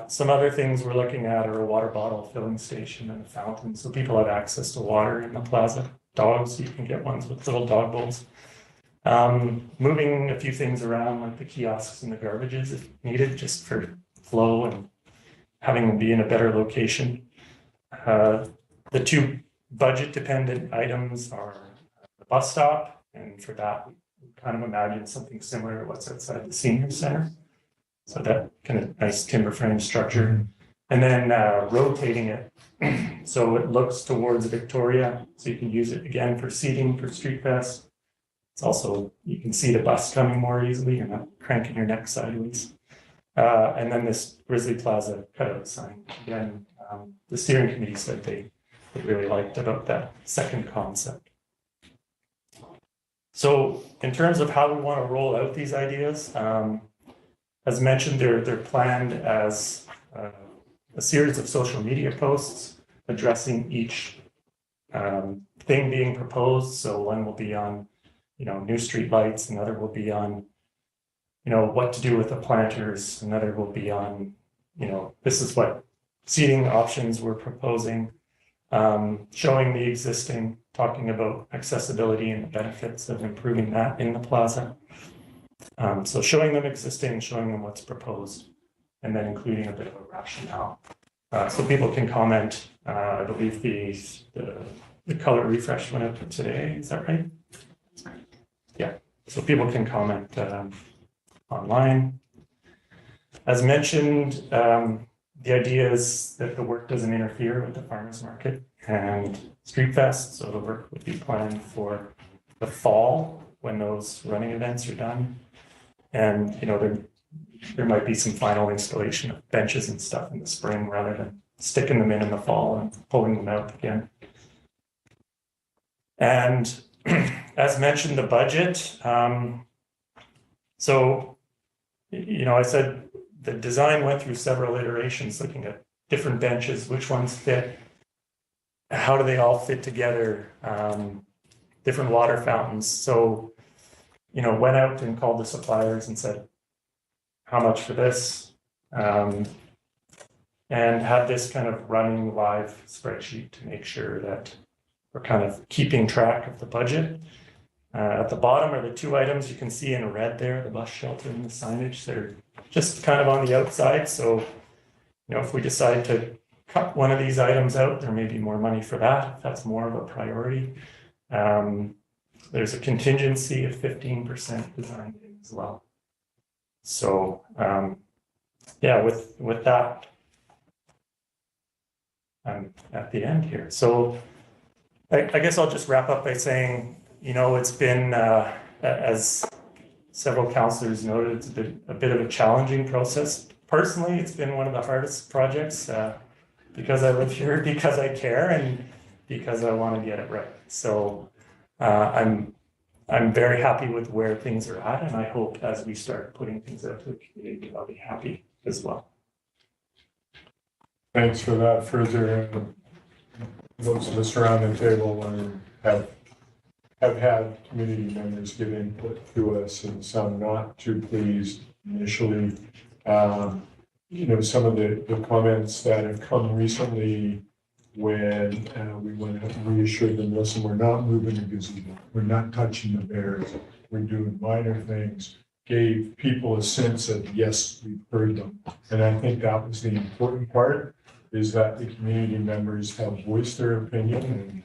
[SPEAKER 9] Some other things we're looking at are a water bottle filling station and a fountain, so people have access to water in the plaza. Dogs, you can get ones with little dog bowls. Moving a few things around, like the kiosks and the garbages if needed, just for flow and having them be in a better location. The two budget dependent items are the bus stop, and for that kind of imagine something similar to what's outside the senior center. So that kind of nice timber frame structure. And then rotating it so it looks towards Victoria, so you can use it again for seating for Street Fest. It's also, you can see the bus coming more easily, you're not cranking your neck sideways. And then this Grizzly Plaza cutout sign, again, the steering committee said they really liked about that second concept. So in terms of how we want to roll out these ideas, as mentioned, they're planned as a series of social media posts addressing each thing being proposed. So one will be on, new street lights, another will be on, what to do with the planters, another will be on, this is what seating options we're proposing, showing the existing, talking about accessibility and the benefits of improving that in the plaza. So showing them existing, showing them what's proposed, and then including a bit of a rationale. So people can comment. I believe the color refresh went out today. Is that right? Yeah. So people can comment online. As mentioned, the idea is that the work doesn't interfere with the farmers market and Street Fest. So the work would be planned for the fall when those running events are done. And, there might be some final installation of benches and stuff in the spring rather than sticking them in the fall and pulling them out again. And as mentioned, the budget. So, I said the design went through several iterations looking at different benches, which ones fit, how do they all fit together, different water fountains. So, went out and called the suppliers and said, how much for this? And had this kind of running live spreadsheet to make sure that we're kind of keeping track of the budget. At the bottom are the two items you can see in red there, the bus shelter and the signage. They're just kind of on the outside. So, if we decide to cut one of these items out, there may be more money for that, if that's more of a priority. There's a contingency of 15% design as well. So, with that, I'm at the end here. So I guess I'll just wrap up by saying, it's been, as several councillors noted, it's been a bit of a challenging process. Personally, it's been one of the hardest projects because I live here, because I care, and because I want to get it right. So I'm very happy with where things are at, and I hope as we start putting things out to the community, I'll be happy as well.
[SPEAKER 1] Thanks for that. Further, those of us around the table have had community members give input to us, and some not too pleased initially. Some of the comments that have come recently when we went out and reassured them, listen, we're not moving the gazebo, we're not touching the bears, we're doing minor things, gave people a sense of, yes, we've heard them. And I think that was the important part, is that the community members have voiced their opinion,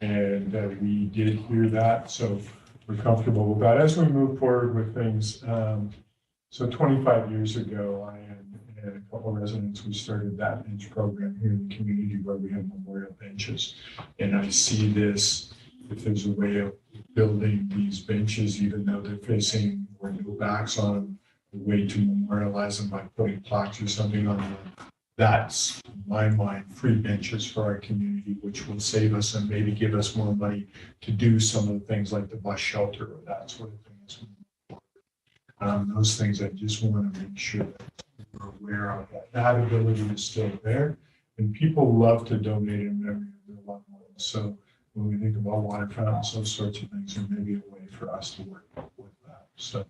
[SPEAKER 1] and we did hear that. So we're comfortable with that. As we move forward with things, so 25 years ago, I and a couple of residents, we started that bench program here in the community where we have memorial benches. And I see this, if there's a way of building these benches, even though they're facing or no backs on them, a way to memorialize them by putting plaques or something on them. That's, in my mind, free benches for our community, which will save us and maybe give us more money to do some of the things like the bus shelter or that sort of thing. Those things I just want to make sure that we're aware of, that ability is still there. And people love to donate in memory of their loved ones. So when we think about water fountains, those sorts of things, there may be a way for us to work with that. So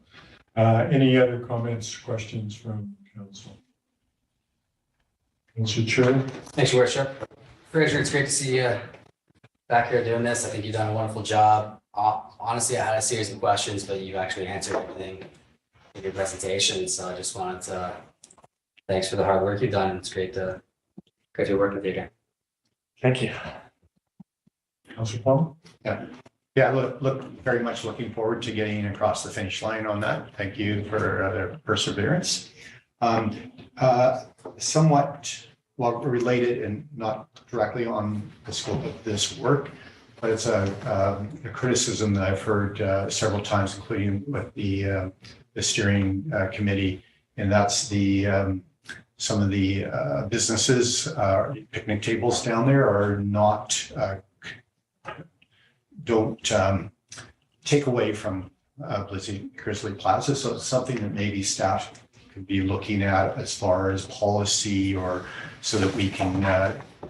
[SPEAKER 1] any other comments, questions from council? Councilor Chair.
[SPEAKER 5] Thanks, Your Worship. Fraser, it's great to see you back here doing this. I think you've done a wonderful job. Honestly, I had a series of questions, but you actually answered everything in your presentation. So I just wanted to thanks for the hard work you've done. It's great to work with you again.
[SPEAKER 9] Thank you.
[SPEAKER 1] Councilor Palmer?
[SPEAKER 4] Yeah. Yeah, look, very much looking forward to getting across the finish line on that. Thank you for the perseverance. Somewhat, well, related and not directly on the scope of this work, but it's a criticism that I've heard several times, including with the steering committee, and that's the some of the businesses, picnic tables down there are not don't take away from Grizzly Plaza. So it's something that maybe staff could be looking at as far as policy, or so that we can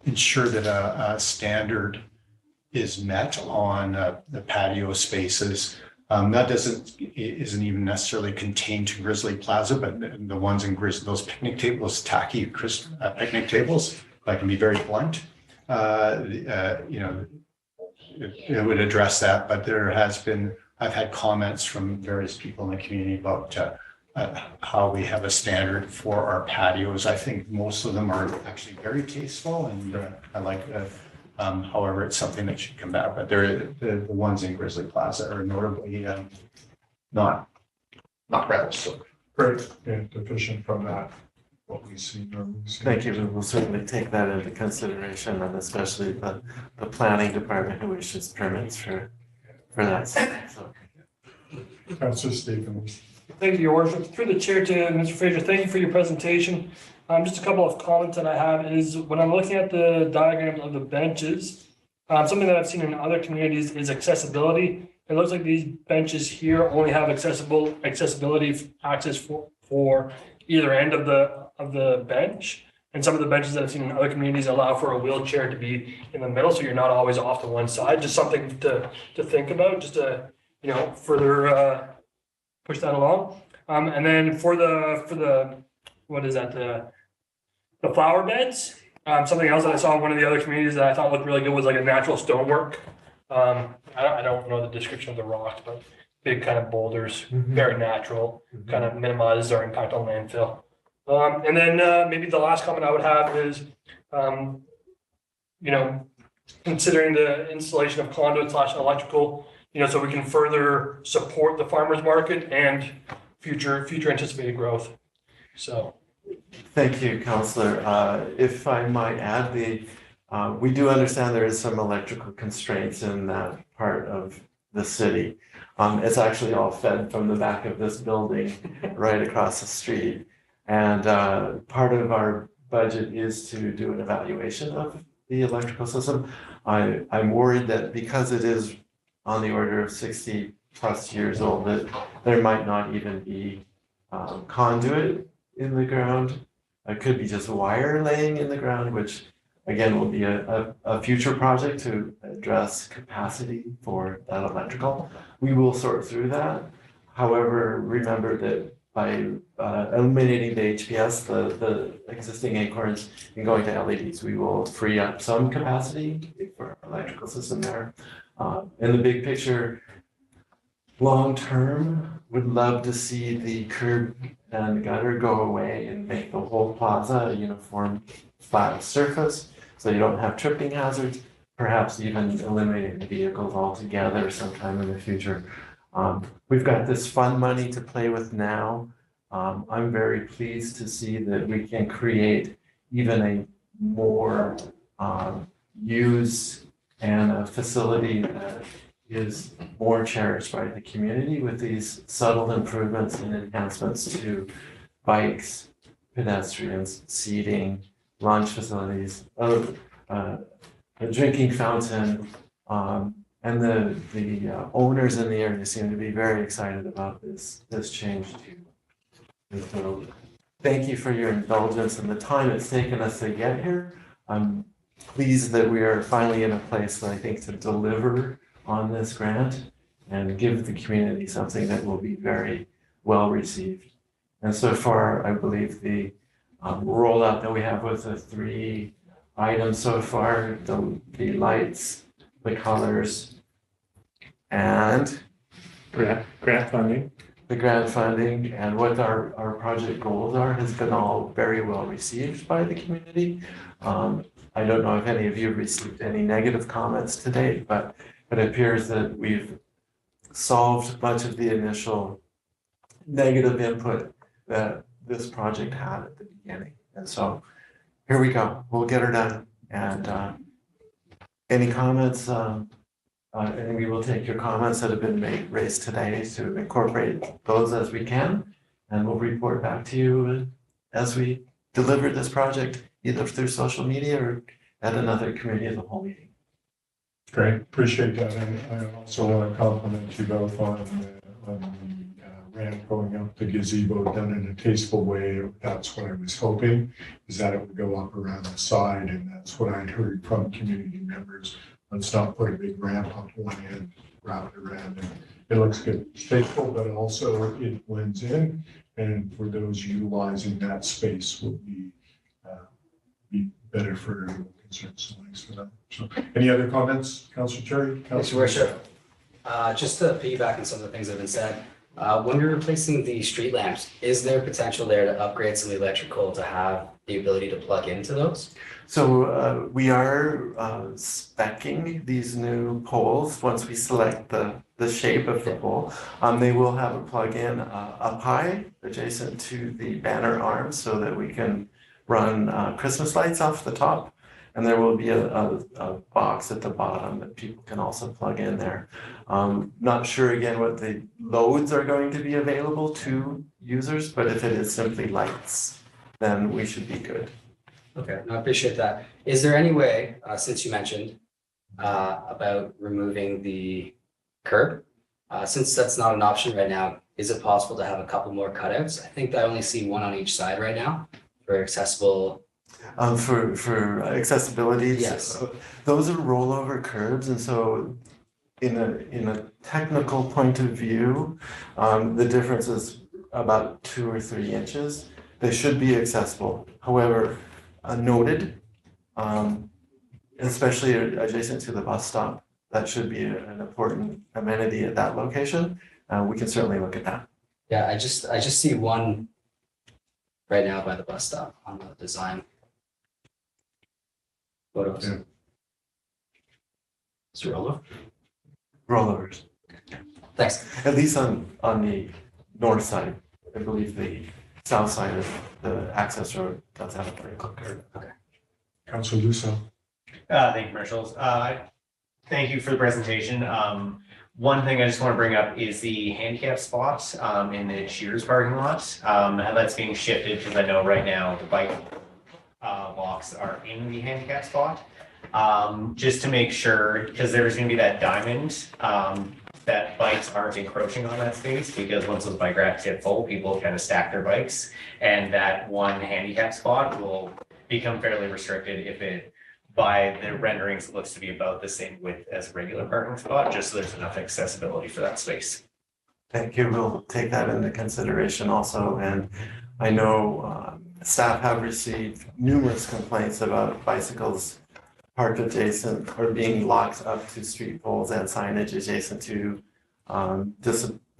[SPEAKER 4] ensure that a standard is met on the patio spaces. That isn't even necessarily contained to Grizzly Plaza, but the ones in Grizzly, those picnic tables, tacky picnic tables, I can be very blunt. You know, it would address that, but I've had comments from various people in the community about how we have a standard for our patios. I think most of them are actually very tasteful, and I like however, it's something that should come back, but the ones in Grizzly Plaza are notably not rebel. So
[SPEAKER 1] Great, and deficient from that, what we see.
[SPEAKER 8] Thank you. We will certainly take that into consideration, and especially the planning department who issues permits for that. So.
[SPEAKER 1] Councillor Stephens.
[SPEAKER 6] Thank you, Your Worship. Through the chair to Mr. Fraser, thank you for your presentation. Just a couple of comments that I have is when I'm looking at the diagrams of the benches, something that I've seen in other communities is accessibility. It looks like these benches here only have accessibility access for either end of the bench. And some of the benches that I've seen in other communities allow for a wheelchair to be in the middle, so you're not always off to one side. Just something to think about, just to further push that along. And then for the what is that, the flower beds, something else that I saw in one of the other communities that I thought looked really good was like a natural stonework. I don't know the description of the rocks, but big kind of boulders, very natural, kind of minimizes our impact on landfill. And then maybe the last comment I would have is, considering the installation of conduit / electrical, so we can further support the farmers market and future anticipated growth. So.
[SPEAKER 8] Thank you, Councillor. If I might add, we do understand there is some electrical constraints in that part of the city. It's actually all fed from the back of this building right across the street. And part of our budget is to do an evaluation of the electrical system. I'm worried that because it is on the order of 60 plus years old, that there might not even be conduit in the ground. It could be just wire laying in the ground, which again will be a future project to address capacity for that electrical. We will sort through that. However, remember that by eliminating the HPS, the existing acorns, and going to LEDs, we will free up some capacity for our electrical system there. In the big picture, long term, would love to see the curb and gutter go away and make the whole plaza a uniform flat surface, so you don't have tripping hazards, perhaps even eliminating the vehicles altogether sometime in the future. We've got this fund money to play with now. I'm very pleased to see that we can create even a more use and a facility that is more cherished by the community with these subtle improvements and enhancements to bikes, pedestrians, seating, lunch facilities, a drinking fountain, and the owners in the area seem to be very excited about this change too. And so thank you for your indulgence and the time it's taken us to get here. I'm pleased that we are finally in a place, I think, to deliver on this grant and give the community something that will be very well received. And so far, I believe the rollout that we have with the 3 items so far, the lights, the colors, and
[SPEAKER 9] Grant funding.
[SPEAKER 8] The grant funding and what our project goals are has been all very well received by the community. I don't know if any of you have received any negative comments to date, but But it appears that we've solved much of the initial negative input that this project had at the beginning. And so here we go. We'll get her done. And any comments? And we will take your comments that have been raised today to incorporate those as we can. And we'll report back to you as we deliver this project, either through social media or at another committee of the whole meeting.
[SPEAKER 1] Great, appreciate that. And I also want to compliment you both on the ramp going up the gazebo done in a tasteful way. That's what I was hoping, is that it would go up around the side. And that's what I'd heard from community members. Let's not put a big ramp up one end, wrap it around. And it looks good, it's tasteful, but also it blends in. And for those utilizing that space will be better for everyone concerned. So thanks for that. So any other comments, Councilor Cherry?
[SPEAKER 5] Thanks, Your Worship. Just to piggyback on some of the things that have been said, when you're replacing the street lamps, is there potential there to upgrade some electrical to have the ability to plug into those?
[SPEAKER 8] So we are speccing these new poles. Once we select the shape of the pole, they will have a plug-in up high adjacent to the banner arms so that we can run Christmas lights off the top. And there will be a box at the bottom that people can also plug in there. Not sure again what the loads are going to be available to users, but if it is simply lights, then we should be good.
[SPEAKER 5] Okay, no, I appreciate that. Is there any way, since you mentioned about removing the curb, since that's not an option right now, is it possible to have a couple more cutouts? I think I only see one on each side right now for accessible.
[SPEAKER 8] For accessibility,
[SPEAKER 5] Yes.
[SPEAKER 8] those are rollover curbs, and so in a technical point of view, the difference is about 2 or 3 inches. They should be accessible. However, noted, especially adjacent to the bus stop, that should be an important amenity at that location. We can certainly look at that.
[SPEAKER 5] Yeah, I just see one right now by the bus stop on the design photos.
[SPEAKER 1] Yeah.
[SPEAKER 5] Is it rollover?
[SPEAKER 8] Rollovers,
[SPEAKER 5] Thanks.
[SPEAKER 8] at least on the north side. I believe the south side of the access road does have a vertical curb.
[SPEAKER 1] Councilor Lusso.
[SPEAKER 10] Thank you, Marshals. Thank you for the presentation. One thing I just want to bring up is the handicap spot in the Cheers parking lot. How that's being shifted, because I know right now the bike walks are in the handicap spot. Just to make sure, because there's going to be that diamond, that bikes aren't encroaching on that space, because once those bike racks get full, people kind of stack their bikes, and that one handicap spot will become fairly restricted if it, by the renderings, it looks to be about the same width as a regular parking spot, just so there's enough accessibility for that space.
[SPEAKER 8] Thank you. We'll take that into consideration also. And I know staff have received numerous complaints about bicycles parked adjacent or being locked up to street poles and signage adjacent to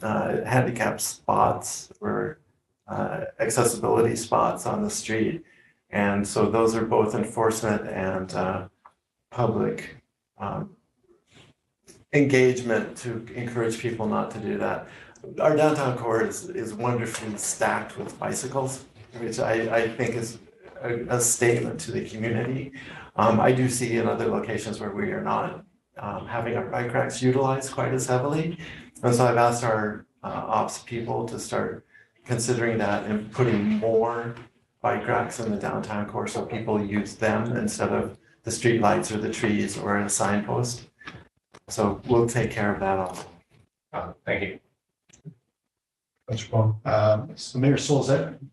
[SPEAKER 8] handicap spots or accessibility spots on the street. And so those are both enforcement and public engagement to encourage people not to do that. Our downtown core is wonderfully stacked with bicycles, which I think is a statement to the community. I do see in other locations where we are not having our bike racks utilized quite as heavily. And so I've asked our ops people to start considering that and putting more bike racks in the downtown core so people use them instead of the street lights or the trees or a signpost. So we'll take care of that also.
[SPEAKER 10] Thank you.
[SPEAKER 1] Councilor Paul.
[SPEAKER 4] So Mayor Souls,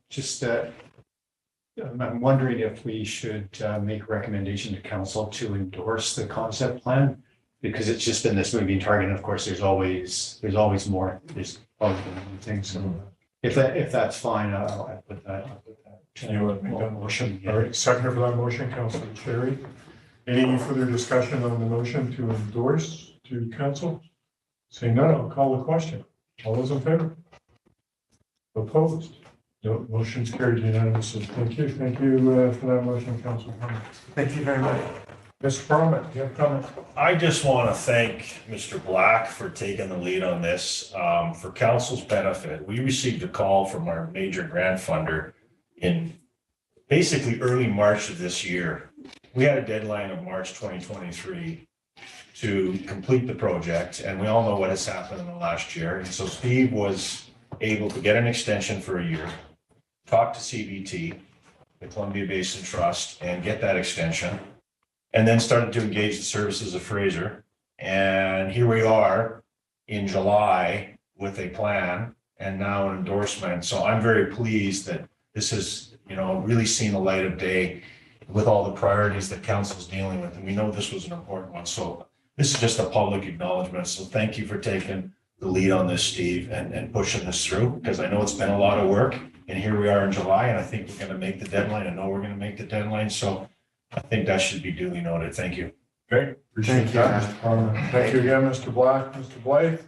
[SPEAKER 4] just I'm wondering if we should make a recommendation to council to endorse the concept plan, because it's just been this moving target. And of course, there's always more. There's always been new things. So if that's fine, I'll put that.
[SPEAKER 1] Anyone make that motion? All right, second for that motion, Councilor Cherry. Any further discussion on the motion to endorse to council? Saying none, I'll call the question. All those in favor? Opposed? No, motion's carried unanimously. Thank you for that motion, Councilor.
[SPEAKER 8] Thank you very much.
[SPEAKER 1] Mr. Perlman, you have comments?
[SPEAKER 11] I just want to thank Mr. Black for taking the lead on this. For council's benefit, we received a call from our major grant funder in basically early March of this year. We had a deadline of March 2023 to complete the project, and we all know what has happened in the last year. And so Steve was able to get an extension for a year, talk to CBT, the Columbia Basin Trust, and get that extension. And then started to engage the services of Fraser. And here we are in July with a plan and now an endorsement. So I'm very pleased that this has, really seen the light of day with all the priorities that council's dealing with. And we know this was an important one. So this is just a public acknowledgement. So thank you for taking the lead on this, Steve, and pushing this through, because I know it's been a lot of work. And here we are in July, and I think we're going to make the deadline. I know we're going to make the deadline. So I think that should be duly noted. Thank you.
[SPEAKER 1] Great. Appreciate that, Mr. Perlman. Thank you again, Mr. Black. Mr. Blythe?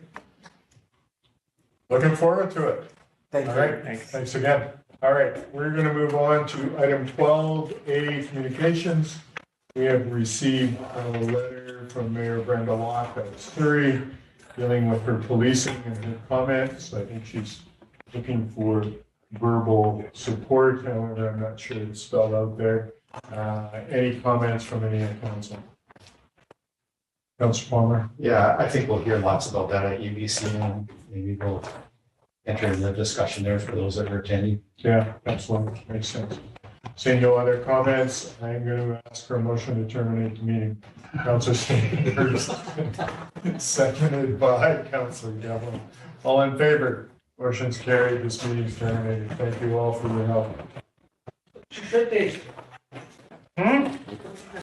[SPEAKER 1] Looking forward to it.
[SPEAKER 8] Thank
[SPEAKER 1] All right, thanks again. All right, we're going to move on to item 12A, communications. We have received a letter from Mayor Brenda Locke of Surrey dealing with her policing and her comments. I think she's looking for verbal support. However, I'm not sure it's spelled out there. Any comments from any of council? Councilor Palmer?
[SPEAKER 4] Yeah, I think we'll hear lots about that at UBC, and maybe we'll enter in the discussion there for those that are attending.
[SPEAKER 1] Yeah, absolutely. Makes sense. Seeing no other comments, I'm going to ask for a motion to terminate the meeting. Councilor Sanders, seconded by Councilor Devlin. All in favor? Motion's carried. This meeting is terminated. Thank you all for your help.